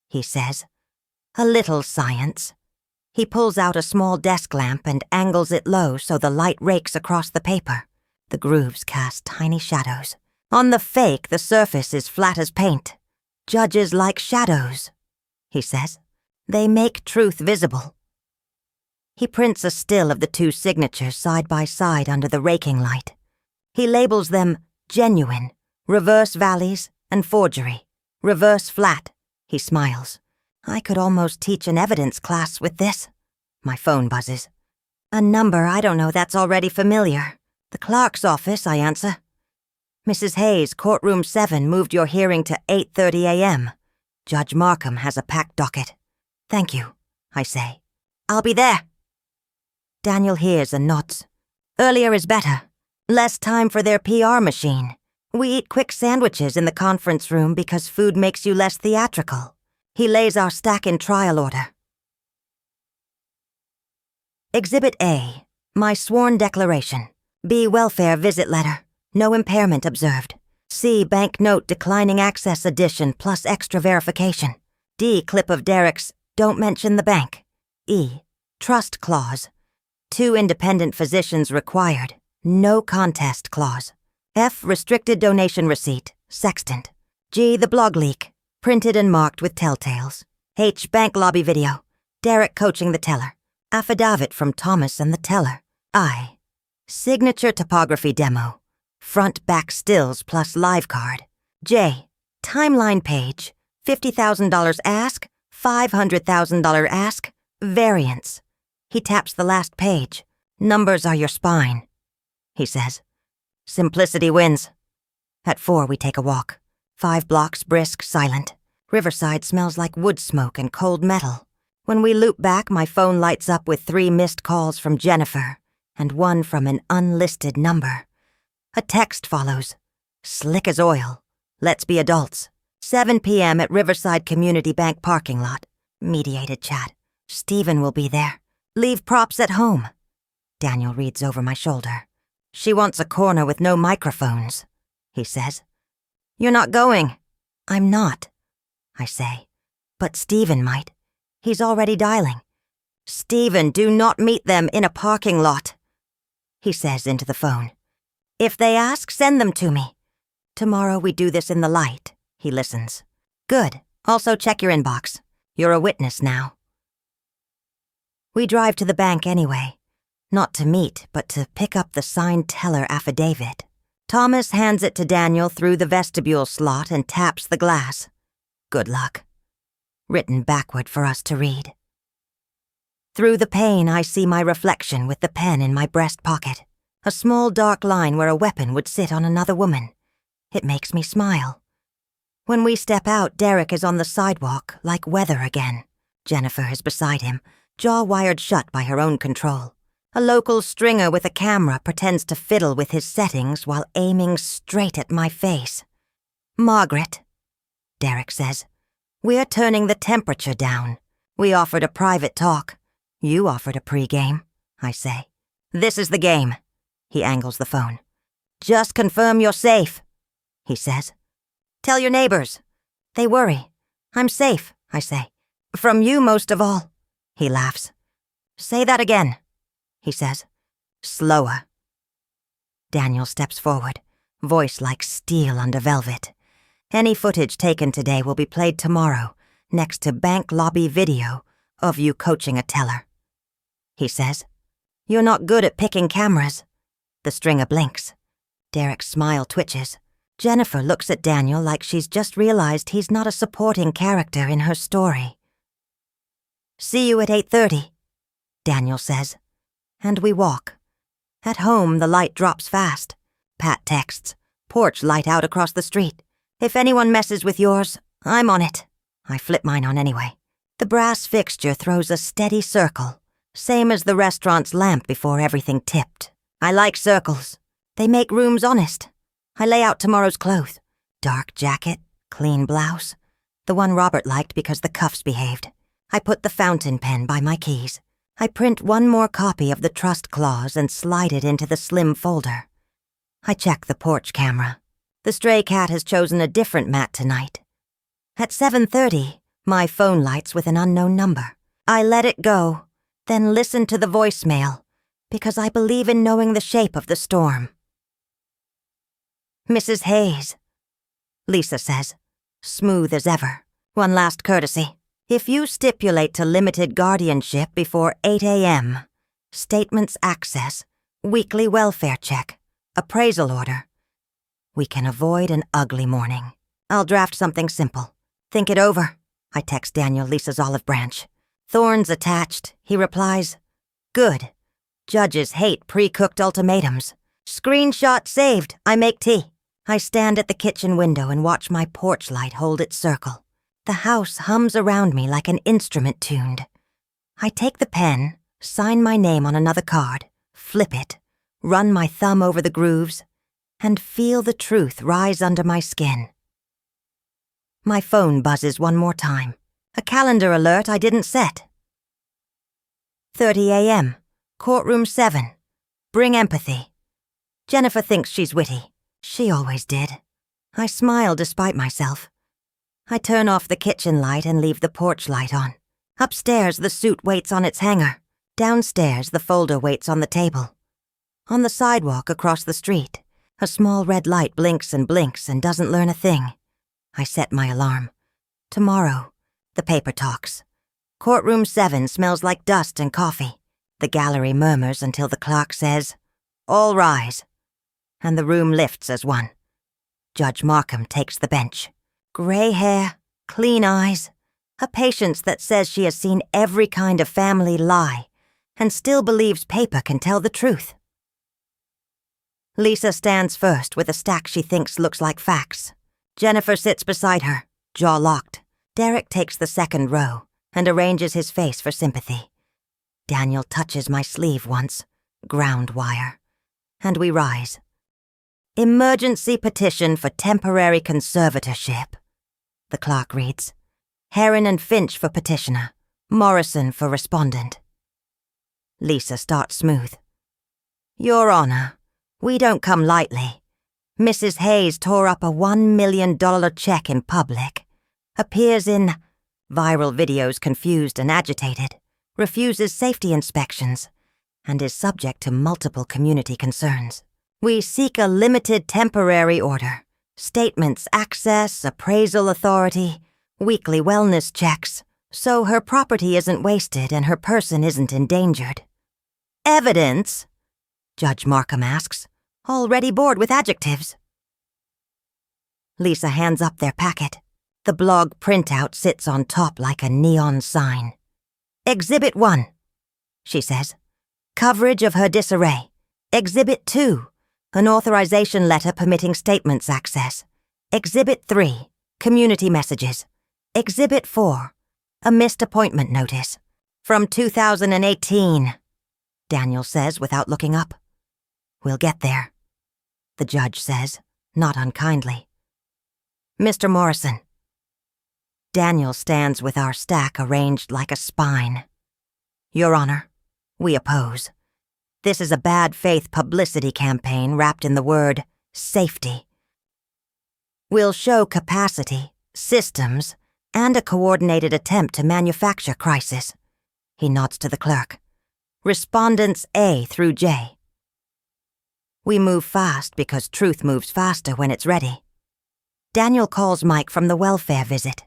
he says, a little science. He pulls out a small desk lamp and angles it low so the light rakes across the paper. The grooves cast tiny shadows. On the fake, the surface is flat as paint. Judges like shadows, he says. They make truth visible. He prints a still of the 2 signatures side by side under the raking light. He labels them genuine, reverse valleys, and forgery. Reverse flat, he smiles. I could almost teach an evidence class with this. My phone buzzes. A number I don't know that's already familiar. The clerk's office, I answer. Mrs. Hayes, courtroom 7 moved your hearing to 8:30 a.m. Judge Markham has a packed docket. Thank you, I say. I'll be there. Daniel hears and nods. Earlier is better. Less time for their PR machine. We eat quick sandwiches in the conference room because food makes you less theatrical. He lays our stack in trial order. Exhibit A, my sworn declaration. B, welfare visit letter. No impairment observed. C, bank note declining access addition plus extra verification. D, clip of Derek's don't mention the bank. E, trust clause. 2 independent physicians required. No contest clause. F, restricted donation receipt. Sextant. G, the blog leak. Printed and marked with telltales. H, bank lobby video. Derek coaching the teller. Affidavit from Thomas and the teller. I, signature topography demo. Front back stills plus live card. J, timeline page. $50,000 ask. $500,000 ask. Variance. He taps the last page. Numbers are your spine, he says. Simplicity wins. At 4, we take a walk. 5 blocks, brisk, silent. Riverside smells like wood smoke and cold metal. When we loop back, my phone lights up with 3 missed calls from Jennifer and 1 from an unlisted number. A text follows. Slick as oil. Let's be adults. 7 p.m. at Riverside Community Bank parking lot. Mediated chat. Stephen will be there. Leave props at home. Daniel reads over my shoulder. She wants a corner with no microphones, he says. You're not going. I'm not, I say. But Stephen might. He's already dialing. Stephen, do not meet them in a parking lot, he says into the phone. If they ask, send them to me. Tomorrow we do this in the light, he listens. Good. Also check your inbox. You're a witness now. We drive to the bank anyway. Not to meet, but to pick up the signed teller affidavit. Thomas hands it to Daniel through the vestibule slot and taps the glass. Good luck. Written backward for us to read. Through the pane, I see my reflection with the pen in my breast pocket. A small dark line where a weapon would sit on another woman. It makes me smile. When we step out, Derek is on the sidewalk, like weather again. Jennifer is beside him, jaw wired shut by her own control. A local stringer with a camera pretends to fiddle with his settings while aiming straight at my face. "Margaret," Derek says, "we're turning the temperature down. We offered a private talk. You offered a pre-game," I say. "This is the game." He angles the phone. "Just confirm you're safe," he says. "Tell your neighbors. They worry. I'm safe," I say. "From you most of all." He laughs. "Say that again," he says. "Slower." Daniel steps forward, voice like steel under velvet. "Any footage taken today will be played tomorrow, next to bank lobby video of you coaching a teller." He says, "You're not good at picking cameras." The stringer blinks. Derek's smile twitches. Jennifer looks at Daniel like she's just realized he's not a supporting character in her story. "See you at 8:30, Daniel says. And we walk. At home, the light drops fast. Pat texts, "Porch light out across the street. If anyone messes with yours, I'm on it." I flip mine on anyway. The brass fixture throws a steady circle, same as the restaurant's lamp before everything tipped. I like circles. They make rooms honest. I lay out tomorrow's clothes. Dark jacket, clean blouse. The one Robert liked because the cuffs behaved. I put the fountain pen by my keys. I print one more copy of the trust clause and slide it into the slim folder. I check the porch camera. The stray cat has chosen a different mat tonight. At 7:30, my phone lights with an unknown number. I let it go, then listen to the voicemail, because I believe in knowing the shape of the storm. "Mrs. Hayes," Lisa says, smooth as ever. "One last courtesy. If you stipulate to limited guardianship before 8 a.m., statements access, weekly welfare check, appraisal order, we can avoid an ugly morning. I'll draft something simple. Think it over." I text Daniel Lisa's olive branch. Thorns attached. He replies, "Good. Judges hate pre-cooked ultimatums. Screenshot saved. I make tea." I stand at the kitchen window and watch my porch light hold its circle. The house hums around me like an instrument tuned. I take the pen, sign my name on another card, flip it, run my thumb over the grooves, and feel the truth rise under my skin. My phone buzzes one more time. A calendar alert I didn't set. 30 a.m., courtroom 7. Bring empathy. Jennifer thinks she's witty. She always did. I smile despite myself. I turn off the kitchen light and leave the porch light on. Upstairs, the suit waits on its hanger. Downstairs, the folder waits on the table. On the sidewalk across the street, a small red light blinks and doesn't learn a thing. I set my alarm. Tomorrow, the paper talks. Courtroom 7 smells like dust and coffee. The gallery murmurs until the clock says, "All rise." And the room lifts as one. Judge Markham takes the bench. Gray hair, clean eyes, a patience that says she has seen every kind of family lie and still believes paper can tell the truth. Lisa stands first with a stack she thinks looks like facts. Jennifer sits beside her, jaw locked. Derek takes the second row and arranges his face for sympathy. Daniel touches my sleeve once, ground wire, and we rise. Emergency petition for temporary conservatorship. The clock reads. Heron and Finch for petitioner, Morrison for respondent. Lisa starts smooth. Your Honor, we don't come lightly. Mrs. Hayes tore up a $1 million check in public, appears in viral videos confused and agitated, refuses safety inspections, and is subject to multiple community concerns. We seek a limited temporary order, statements access, appraisal authority, weekly wellness checks, so her property isn't wasted and her person isn't endangered. Evidence? Judge Markham asks, already bored with adjectives. Lisa hands up their packet. The blog printout sits on top like a neon sign. Exhibit 1, she says. Coverage of her disarray. Exhibit 2, an authorization letter permitting statements access. Exhibit 3, community messages. Exhibit 4, A missed appointment notice. From 2018, Daniel says without looking up. We'll get there, the judge says, not unkindly. Mr. Morrison. Daniel stands with our stack arranged like a spine. Your Honor, we oppose. This is a bad faith publicity campaign wrapped in the word safety. We'll show capacity, systems, and a coordinated attempt to manufacture crisis. He nods to the clerk. Respondents A through J. We move fast because truth moves faster when it's ready. Daniel calls Mike from the welfare visit.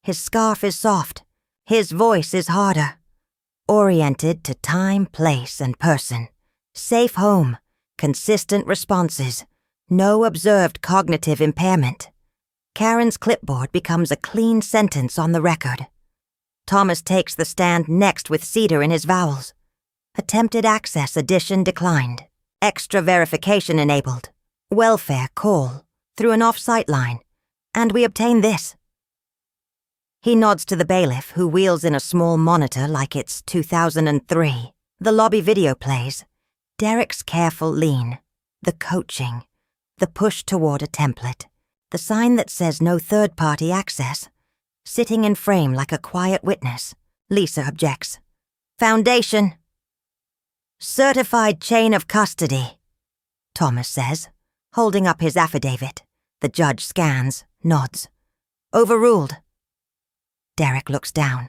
His scarf is soft. His voice is harder. Oriented to time, place, and person. Safe home. Consistent responses. No observed cognitive impairment. Karen's clipboard becomes a clean sentence on the record. Thomas takes the stand next with Cedar in his vowels. Attempted access addition declined. Extra verification enabled. Welfare call. Through an off-site line. And we obtain this. He nods to the bailiff, who wheels in a small monitor like it's 2003. The lobby video plays. Derek's careful lean. The coaching. The push toward a template. The sign that says no third-party access. Sitting in frame like a quiet witness. Lisa objects. Foundation. Certified chain of custody, Thomas says, holding up his affidavit. The judge scans, nods. Overruled. Derek looks down.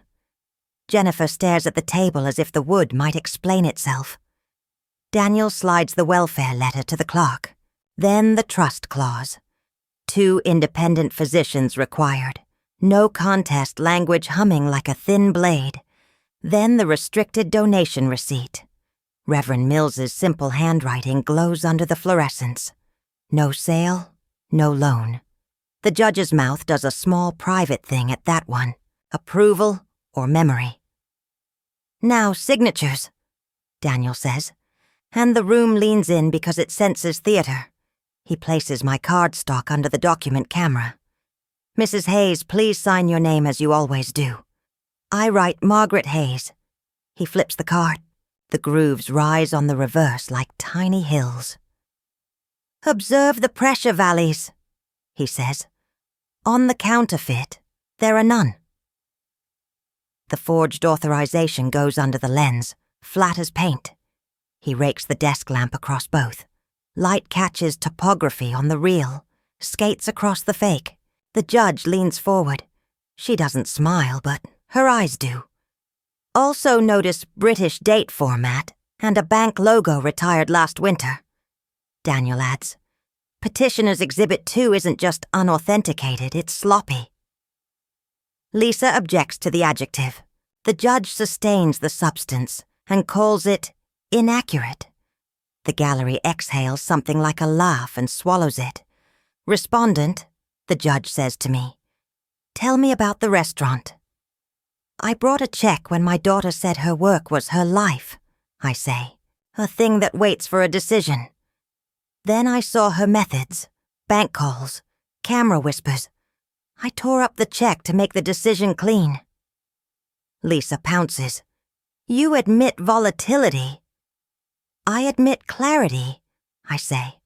Jennifer stares at the table as if the wood might explain itself. Daniel slides the welfare letter to the clerk. Then the trust clause. 2 independent physicians required. No contest language humming like a thin blade. Then the restricted donation receipt. Reverend Mills's simple handwriting glows under the fluorescence. No sale, no loan. The judge's mouth does a small private thing at that one. Approval or memory. Now signatures, Daniel says, and the room leans in because it senses theater. He places my cardstock under the document camera. Mrs. Hayes, please sign your name as you always do. I write Margaret Hayes. He flips the card. The grooves rise on the reverse like tiny hills. Observe the pressure valleys, he says. On the counterfeit, there are none. The forged authorization goes under the lens, flat as paint. He rakes the desk lamp across both. Light catches topography on the real, skates across the fake. The judge leans forward. She doesn't smile, but her eyes do. Also notice British date format and a bank logo retired last winter. Daniel adds, Petitioner's Exhibit 2 isn't just unauthenticated, it's sloppy. Lisa objects to the adjective. The judge sustains the substance and calls it inaccurate. The gallery exhales something like a laugh and swallows it. Respondent, the judge says to me, tell me about the restaurant. I brought a check when my daughter said her work was her life, I say, a thing that waits for a decision. Then I saw her methods, bank calls, camera whispers. I tore up the check to make the decision clean. Lisa pounces. You admit volatility. I admit clarity, I say.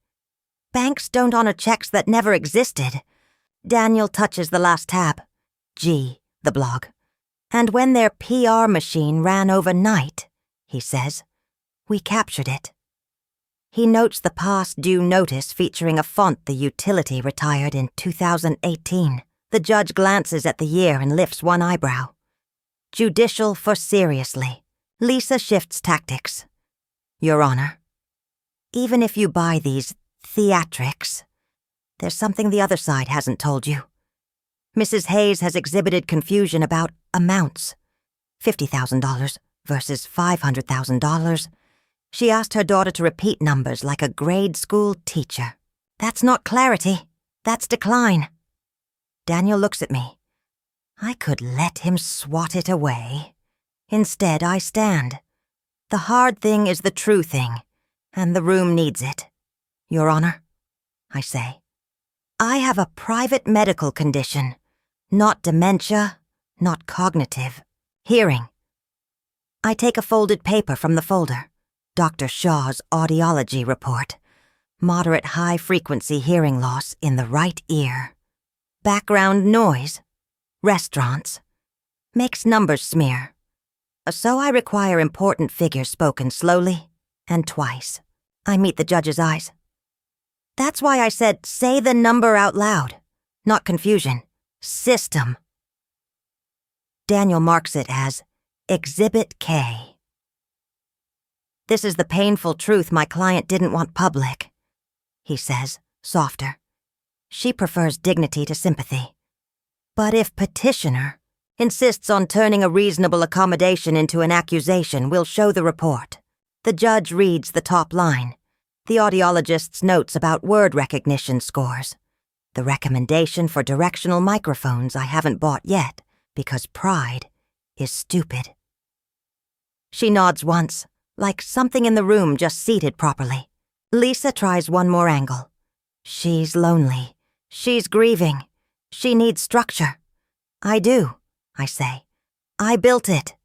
Banks don't honor checks that never existed. Daniel touches the last tab. G, the blog. And when their PR machine ran overnight, he says, we captured it. He notes the past due notice featuring a font the utility retired in 2018. The judge glances at the year and lifts one eyebrow. Judicial for seriously. Lisa shifts tactics. Your Honor, even if you buy these theatrics, there's something the other side hasn't told you. Mrs. Hayes has exhibited confusion about amounts. $50,000 versus $500,000. She asked her daughter to repeat numbers like a grade school teacher. That's not clarity. That's decline. Daniel looks at me. I could let him swat it away. Instead, I stand. The hard thing is the true thing, and the room needs it. Your Honor, I say, I have a private medical condition. Not dementia, not cognitive. Hearing. I take a folded paper from the folder. Dr. Shaw's audiology report. Moderate high-frequency hearing loss in the right ear. Background noise. Restaurants. Makes numbers smear. So I require important figures spoken slowly and twice. I meet the judge's eyes. That's why I said, say the number out loud. Not confusion. System. Daniel marks it as Exhibit K. This is the painful truth my client didn't want public, he says, softer. She prefers dignity to sympathy. But if petitioner insists on turning a reasonable accommodation into an accusation, we'll show the report. The judge reads the top line. The audiologist's notes about word recognition scores. The recommendation for directional microphones I haven't bought yet because pride is stupid. She nods once, like something in the room just seated properly. Lisa tries one more angle. She's lonely. She's grieving. She needs structure. I do, I say. I built it.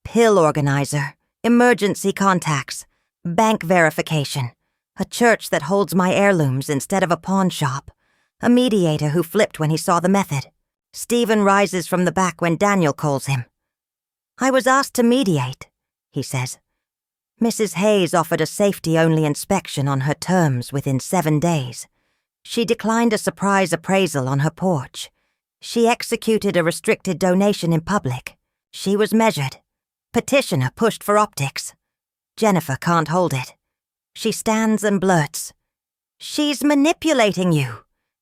Pill organizer, emergency contacts, bank verification, a church that holds my heirlooms instead of a pawn shop, a mediator who flipped when he saw the method. Stephen rises from the back when Daniel calls him. I was asked to mediate, he says. Mrs. Hayes offered a safety-only inspection on her terms within 7 days. She declined a surprise appraisal on her porch. She executed a restricted donation in public. She was measured. Petitioner pushed for optics. Jennifer can't hold it. She stands and blurts. She's manipulating you.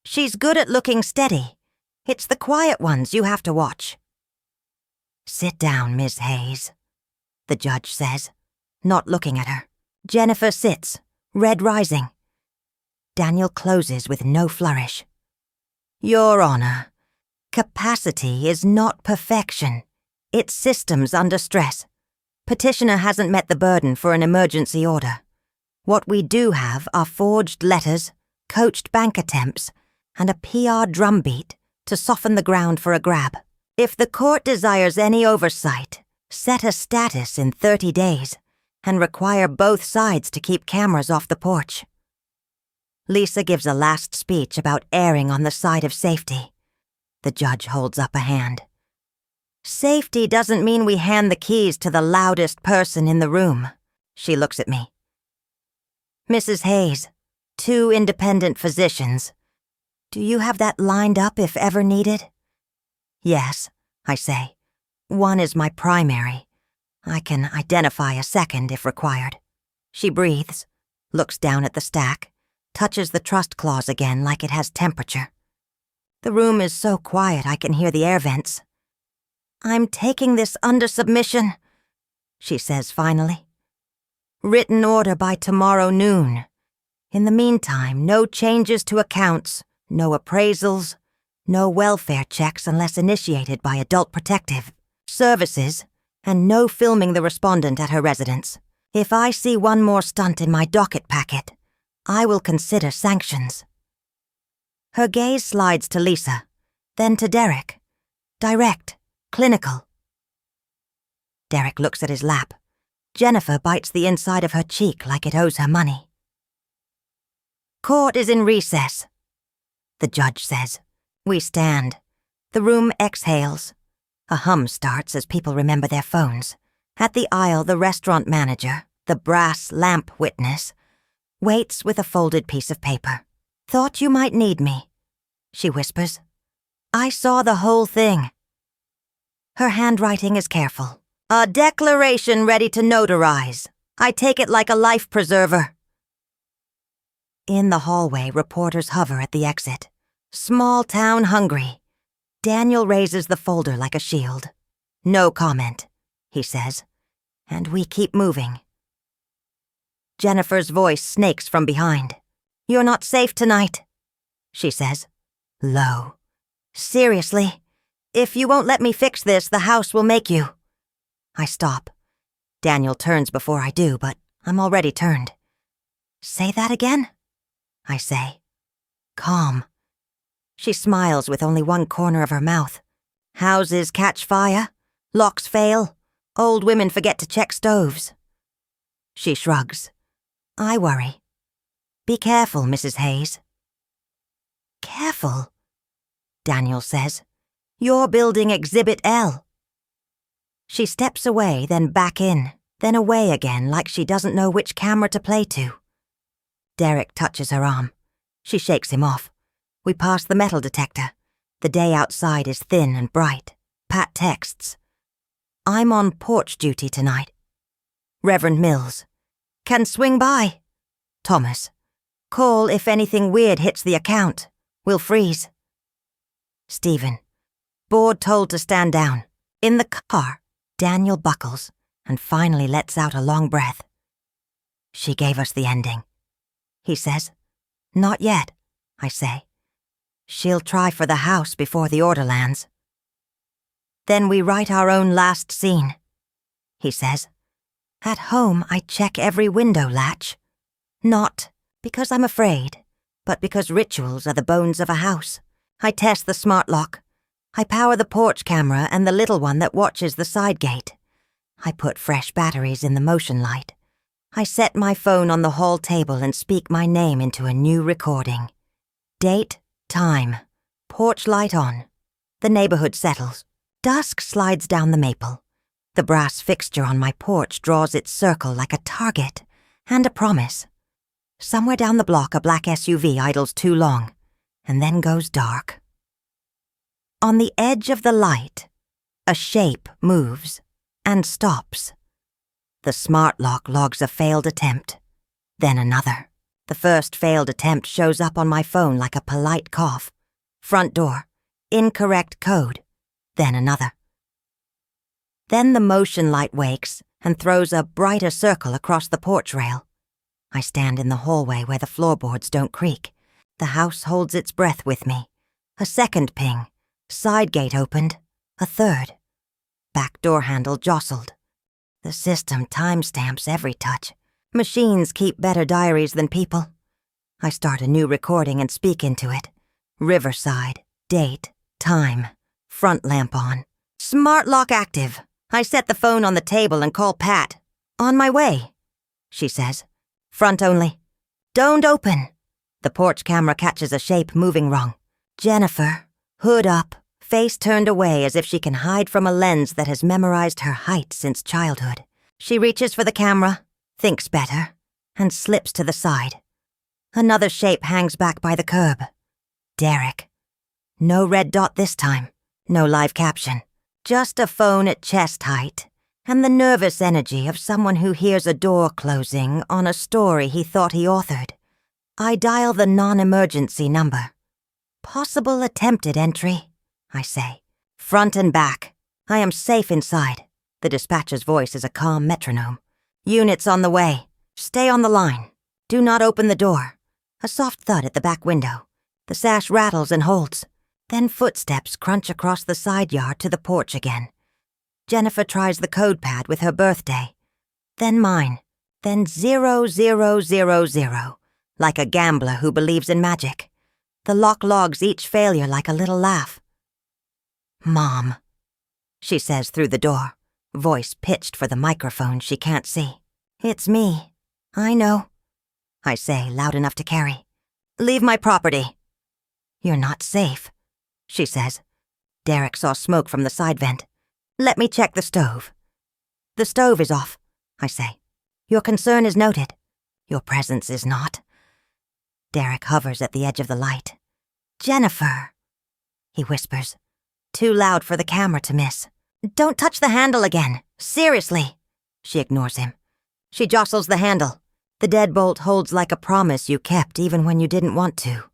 She's good at looking steady. It's the quiet ones you have to watch. Sit down, Miss Hayes, the judge says, not looking at her. Jennifer sits, red rising. Daniel closes with no flourish. Your Honor, capacity is not perfection. It's systems under stress. Petitioner hasn't met the burden for an emergency order. What we do have are forged letters, coached bank attempts, and a PR drumbeat to soften the ground for a grab. If the court desires any oversight, set a status in 30 days and require both sides to keep cameras off the porch. Lisa gives a last speech about erring on the side of safety. The judge holds up a hand. Safety doesn't mean we hand the keys to the loudest person in the room. She looks at me. Mrs. Hayes, 2 independent physicians. Do you have that lined up if ever needed? Yes, I say. One is my primary. I can identify a second if required. She breathes, looks down at the stack, touches the trust clause again like it has temperature. The room is so quiet I can hear the air vents. I'm taking this under submission, she says finally. Written order by tomorrow noon. In the meantime, no changes to accounts, no appraisals, no welfare checks unless initiated by adult protective services, and no filming the respondent at her residence. If I see one more stunt in my docket packet, I will consider sanctions. Her gaze slides to Lisa, then to Derek. Direct, clinical. Derek looks at his lap. Jennifer bites the inside of her cheek like it owes her money. Court is in recess, the judge says. We stand. The room exhales. A hum starts as people remember their phones. At the aisle, the restaurant manager, the brass lamp witness, waits with a folded piece of paper. Thought you might need me, she whispers. I saw the whole thing. Her handwriting is careful. A declaration ready to notarize. I take it like a life preserver. In the hallway, reporters hover at the exit. Small town hungry. Daniel raises the folder like a shield. No comment, he says, and we keep moving. Jennifer's voice snakes from behind. You're not safe tonight, she says, low. Seriously, if you won't let me fix this, the house will make you. I stop. Daniel turns before I do, but I'm already turned. Say that again? I say. Calm. She smiles with only one corner of her mouth. Houses catch fire, locks fail, old women forget to check stoves. She shrugs. I worry. Be careful, Mrs. Hayes. Careful, Daniel says. You're building Exhibit L. She steps away, then back in, then away again like she doesn't know which camera to play to. Derek touches her arm. She shakes him off. We pass the metal detector. The day outside is thin and bright. Pat texts. I'm on porch duty tonight. Reverend Mills. Can swing by. Thomas. Call if anything weird hits the account. We'll freeze. Stephen. Board told to stand down. In the car, Daniel buckles and finally lets out a long breath. She gave us the ending, he says. Not yet, I say. She'll try for the house before the order lands. Then we write our own last scene, he says. At home, I check every window latch. Not because I'm afraid, but because rituals are the bones of a house. I test the smart lock. I power the porch camera and the little one that watches the side gate. I put fresh batteries in the motion light. I set my phone on the hall table and speak my name into a new recording. Date, time, porch light on. The neighborhood settles. Dusk slides down the maple. The brass fixture on my porch draws its circle like a target and a promise. Somewhere down the block, a black SUV idles too long, and then goes dark. On the edge of the light, a shape moves and stops. The smart lock logs a failed attempt, then another. The first failed attempt shows up on my phone like a polite cough. Front door, incorrect code, then another. Then the motion light wakes and throws a brighter circle across the porch rail. I stand in the hallway where the floorboards don't creak. The house holds its breath with me. A second ping. Side gate opened. A third. Back door handle jostled. The system timestamps every touch. Machines keep better diaries than people. I start a new recording and speak into it. Riverside. Date. Time. Front lamp on. Smart lock active. I set the phone on the table and call Pat. On my way, she says. Front only. Don't open. The porch camera catches a shape moving wrong. Jennifer, hood up, face turned away as if she can hide from a lens that has memorized her height since childhood. She reaches for the camera, thinks better, and slips to the side. Another shape hangs back by the curb. Derek. No red dot this time. No live caption. Just a phone at chest height, and the nervous energy of someone who hears a door closing on a story he thought he authored. I dial the non-emergency number. Possible attempted entry, I say. Front and back. I am safe inside. The dispatcher's voice is a calm metronome. Units on the way. Stay on the line. Do not open the door. A soft thud at the back window. The sash rattles and holds. Then footsteps crunch across the side yard to the porch again. Jennifer tries the code pad with her birthday. Then mine. Then 0000, like a gambler who believes in magic. The lock logs each failure like a little laugh. Mom, she says through the door, voice pitched for the microphone she can't see. It's me. I know, I say, loud enough to carry. Leave my property. You're not safe, she says. Derek saw smoke from the side vent. Let me check the stove. The stove is off, I say. Your concern is noted. Your presence is not. Derek hovers at the edge of the light. Jennifer, he whispers. Too loud for the camera to miss. Don't touch the handle again. Seriously. She ignores him. She jostles the handle. The deadbolt holds like a promise you kept even when you didn't want to.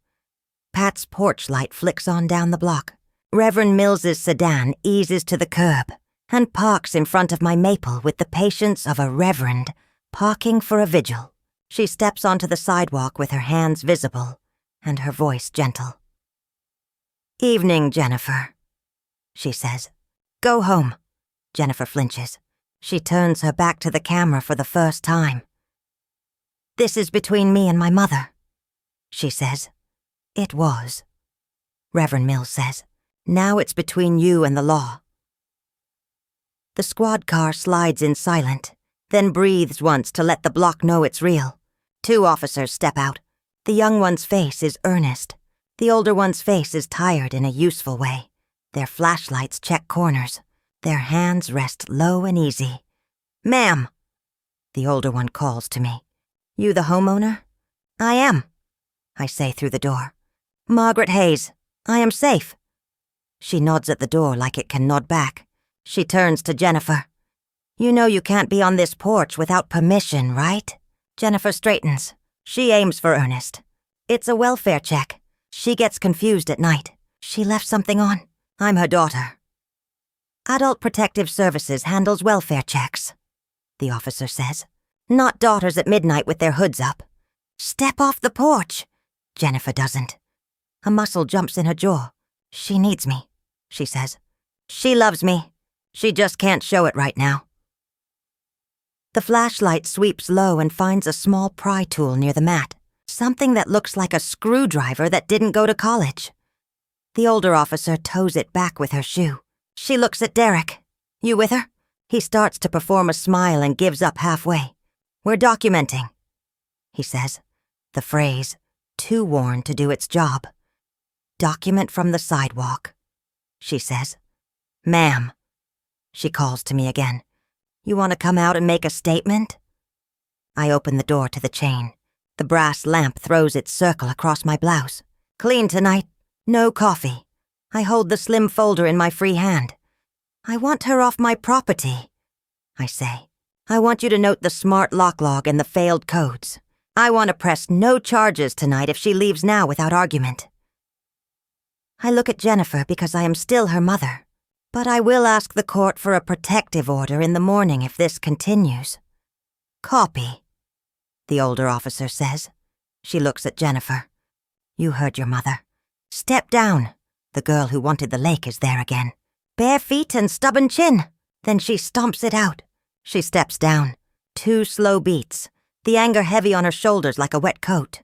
Pat's porch light flicks on down the block. Reverend Mills's sedan eases to the curb and parks in front of my maple with the patience of a reverend parking for a vigil. She steps onto the sidewalk with her hands visible and her voice gentle. Evening, Jennifer, she says. Go home. Jennifer flinches. She turns her back to the camera for the first time. This is between me and my mother, she says. It was, Reverend Mills says. Now it's between you and the law." The squad car slides in silent, then breathes once to let the block know it's real. 2 officers step out. The young one's face is earnest. The older one's face is tired in a useful way. Their flashlights check corners. Their hands rest low and easy. "Ma'am," the older one calls to me. "You the homeowner?" "I am," I say through the door. "Margaret Hayes. I am safe." She nods at the door like it can nod back. She turns to Jennifer. "You know you can't be on this porch without permission, right?" Jennifer straightens. She aims for Ernest. "It's a welfare check. She gets confused at night. She left something on. I'm her daughter." "Adult Protective Services handles welfare checks," the officer says. "Not daughters at midnight with their hoods up." "Step off the porch." Jennifer doesn't. A muscle jumps in her jaw. "She needs me," she says. "She loves me. She just can't show it right now." The flashlight sweeps low and finds a small pry tool near the mat. Something that looks like a screwdriver that didn't go to college. The older officer toes it back with her shoe. She looks at Derek. "You with her?" He starts to perform a smile and gives up halfway. "We're documenting," he says, the phrase too worn to do its job. "Document from the sidewalk," she says. "Ma'am," she calls to me again. "You want to come out and make a statement?" I open the door to the chain. The brass lamp throws its circle across my blouse. "Clean tonight. No coffee." I hold the slim folder in my free hand. "I want her off my property," I say. "I want you to note the smart lock log and the failed codes. I want to press no charges tonight if she leaves now without argument." I look at Jennifer because I am still her mother, but I will ask the court for a protective order in the morning if this continues. "Copy," the older officer says. She looks at Jennifer. "You heard your mother. Step down. The girl who wanted the lake is there again. Bare feet and stubborn chin." Then she stomps it out. She steps down. 2 slow beats, the anger heavy on her shoulders like a wet coat.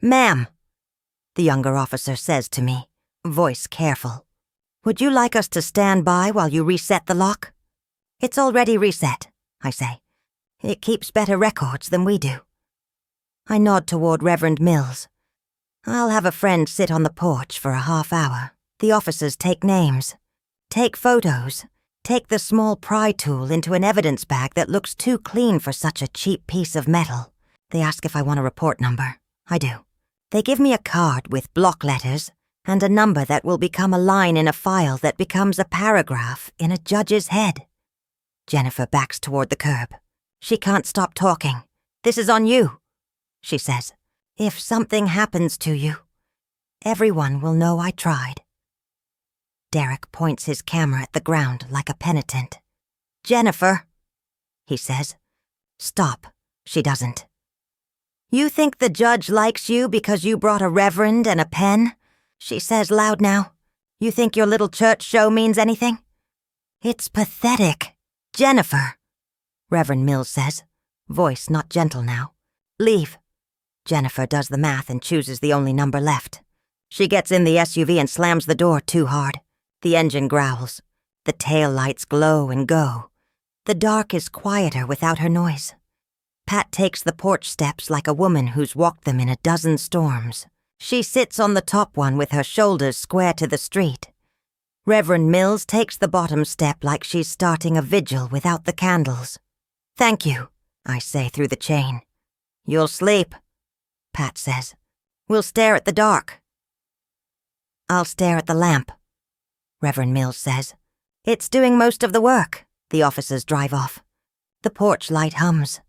"Ma'am," the younger officer says to me, voice careful. "Would you like us to stand by while you reset the lock?" "It's already reset," I say. "It keeps better records than we do." I nod toward Reverend Mills. "I'll have a friend sit on the porch for a half hour. The officers take names, take photos, take the small pry tool into an evidence bag that looks too clean for such a cheap piece of metal. They ask if I want a report number. I do. They give me a card with block letters and a number that will become a line in a file that becomes a paragraph in a judge's head. Jennifer backs toward the curb. She can't stop talking. "This is on you," she says. "If something happens to you, everyone will know I tried." Derek points his camera at the ground like a penitent. "Jennifer," he says. "Stop." She doesn't. "You think the judge likes you because you brought a reverend and a pen?" she says loud now. "You think your little church show means anything?" "It's pathetic." "Jennifer," Reverend Mills says, voice not gentle now. "Leave." Jennifer does the math and chooses the only number left. She gets in the SUV and slams the door too hard. The engine growls. The tail lights glow and go. The dark is quieter without her noise. Pat takes the porch steps like a woman who's walked them in a dozen storms. She sits on the top one with her shoulders square to the street. Reverend Mills takes the bottom step like she's starting a vigil without the candles. "Thank you," I say through the chain. "You'll sleep," Pat says. "We'll stare at the dark." "I'll stare at the lamp," Reverend Mills says. "It's doing most of the work." The officers drive off. The porch light hums.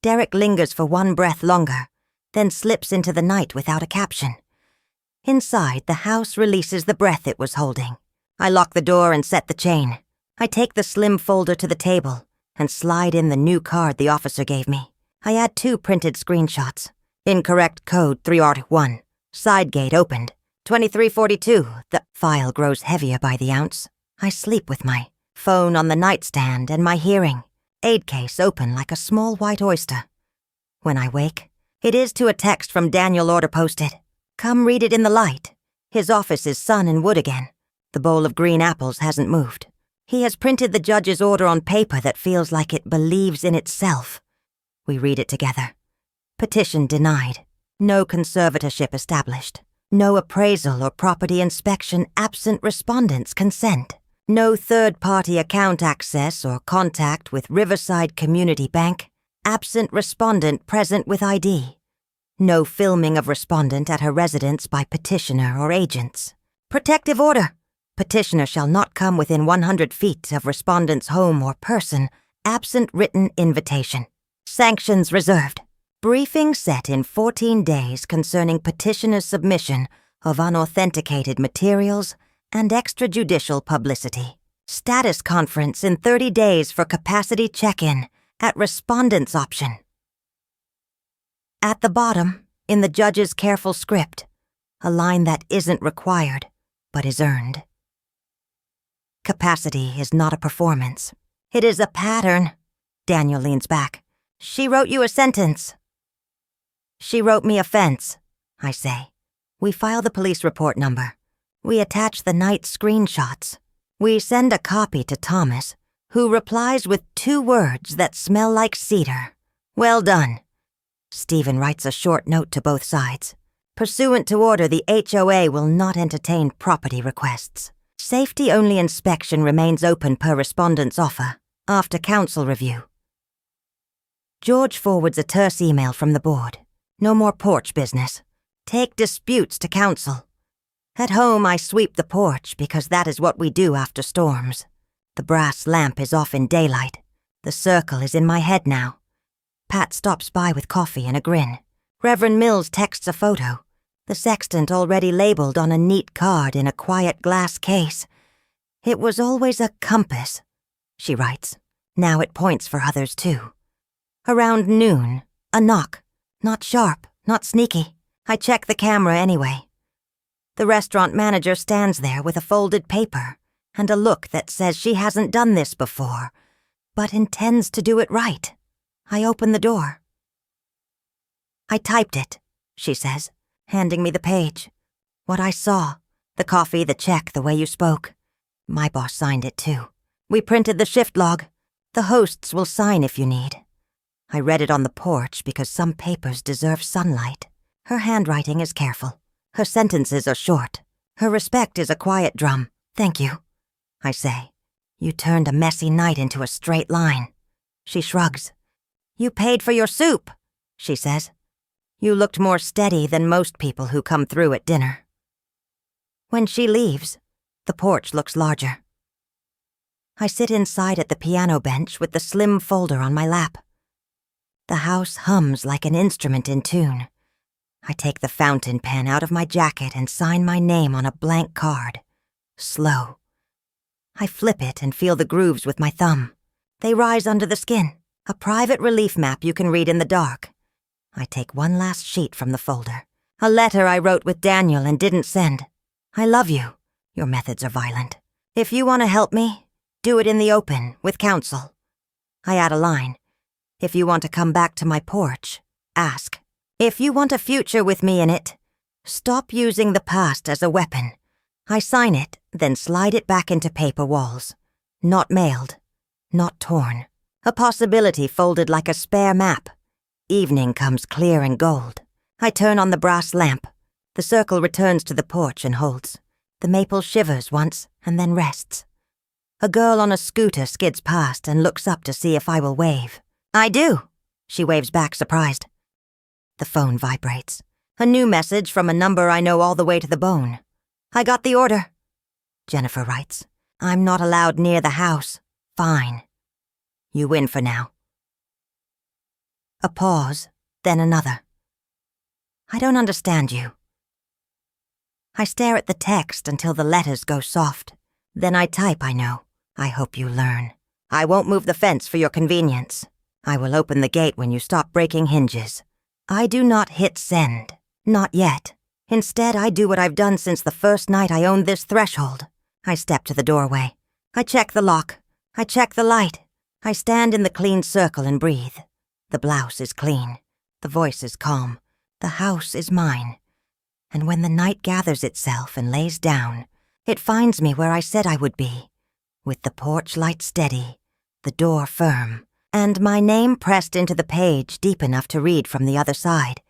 Derek lingers for one breath longer, then slips into the night without a caption. Inside, the house releases the breath it was holding. I lock the door and set the chain. I take the slim folder to the table and slide in the new card the officer gave me. I add 2 printed screenshots. Incorrect code 3-1. Side gate opened. 2342. The file grows heavier by the ounce. I sleep with my phone on the nightstand and my hearing. Aid case open like a small white oyster. When I wake, it is to a text from Daniel Order posted. "Come read it in the light. His office is sun and wood again. The bowl of green apples hasn't moved. He has printed the judge's order on paper that feels like it believes in itself. We read it together. Petition denied. No conservatorship established. No appraisal or property inspection absent respondent's consent. No third-party account access or contact with Riverside Community Bank absent respondent present with ID. No filming of respondent at her residence by petitioner or agents. Protective order. Petitioner shall not come within 100 feet of respondent's home or person, absent written invitation. Sanctions reserved. Briefing set in 14 days concerning petitioner's submission of unauthenticated materials and extrajudicial publicity. Status conference in 30 days for capacity check-in at respondent's option. At the bottom, in the judge's careful script, a line that isn't required, but is earned. Capacity is not a performance. It is a pattern. Daniel leans back. She wrote you a sentence. She wrote me offense, I say. We file the police report number. We attach the night screenshots. We send a copy to Thomas, who replies with 2 words that smell like cedar. Well done. Stephen writes a short note to both sides. Pursuant to order, the HOA will not entertain property requests. Safety-only inspection remains open per respondent's offer, after council review. George forwards a terse email from the board. No more porch business. Take disputes to council. At home, I sweep the porch because that is what we do after storms. The brass lamp is off in daylight. The circle is in my head now. Pat stops by with coffee and a grin. Reverend Mills texts a photo. The sextant already labeled on a neat card in a quiet glass case. It was always a compass, she writes. Now it points for others too. Around noon, a knock. Not sharp, not sneaky. I check the camera anyway. The restaurant manager stands there with a folded paper and a look that says she hasn't done this before, but intends to do it right. I open the door. I typed it, she says, handing me the page. What I saw. The coffee, the check, the way you spoke. My boss signed it too. We printed the shift log. The hosts will sign if you need. I read it on the porch because some papers deserve sunlight. Her handwriting is careful. Her sentences are short. Her respect is a quiet drum. Thank you, I say. You turned a messy night into a straight line. She shrugs. You paid for your soup, she says. You looked more steady than most people who come through at dinner. When she leaves, the porch looks larger. I sit inside at the piano bench with the slim folder on my lap. The house hums like an instrument in tune. I take the fountain pen out of my jacket and sign my name on a blank card. Slow. I flip it and feel the grooves with my thumb. They rise under the skin. A private relief map you can read in the dark. I take one last sheet from the folder. A letter I wrote with Daniel and didn't send. I love you. Your methods are violent. If you want to help me, do it in the open, with counsel. I add a line. If you want to come back to my porch, ask. If you want a future with me in it, stop using the past as a weapon. I sign it, then slide it back into paper walls. Not mailed. Not torn. A possibility folded like a spare map. Evening comes clear and gold. I turn on the brass lamp. The circle returns to the porch and holds. The maple shivers once and then rests. A girl on a scooter skids past and looks up to see if I will wave. I do. She waves back, surprised. The phone vibrates. A new message from a number I know all the way to the bone. I got the order. Jennifer writes. I'm not allowed near the house. Fine. You win for now. A pause, then another. I don't understand you. I stare at the text until the letters go soft. Then I type, I know. I hope you learn. I won't move the fence for your convenience. I will open the gate when you stop breaking hinges. I do not hit send. Not yet. Instead, I do what I've done since the first night I owned this threshold. I step to the doorway. I check the lock. I check the light. I stand in the clean circle and breathe. The blouse is clean. The voice is calm. The house is mine. And when the night gathers itself and lays down, It finds me where I said I would be, with the porch light steady, the door firm, and my name pressed into the page deep enough to read from the other side.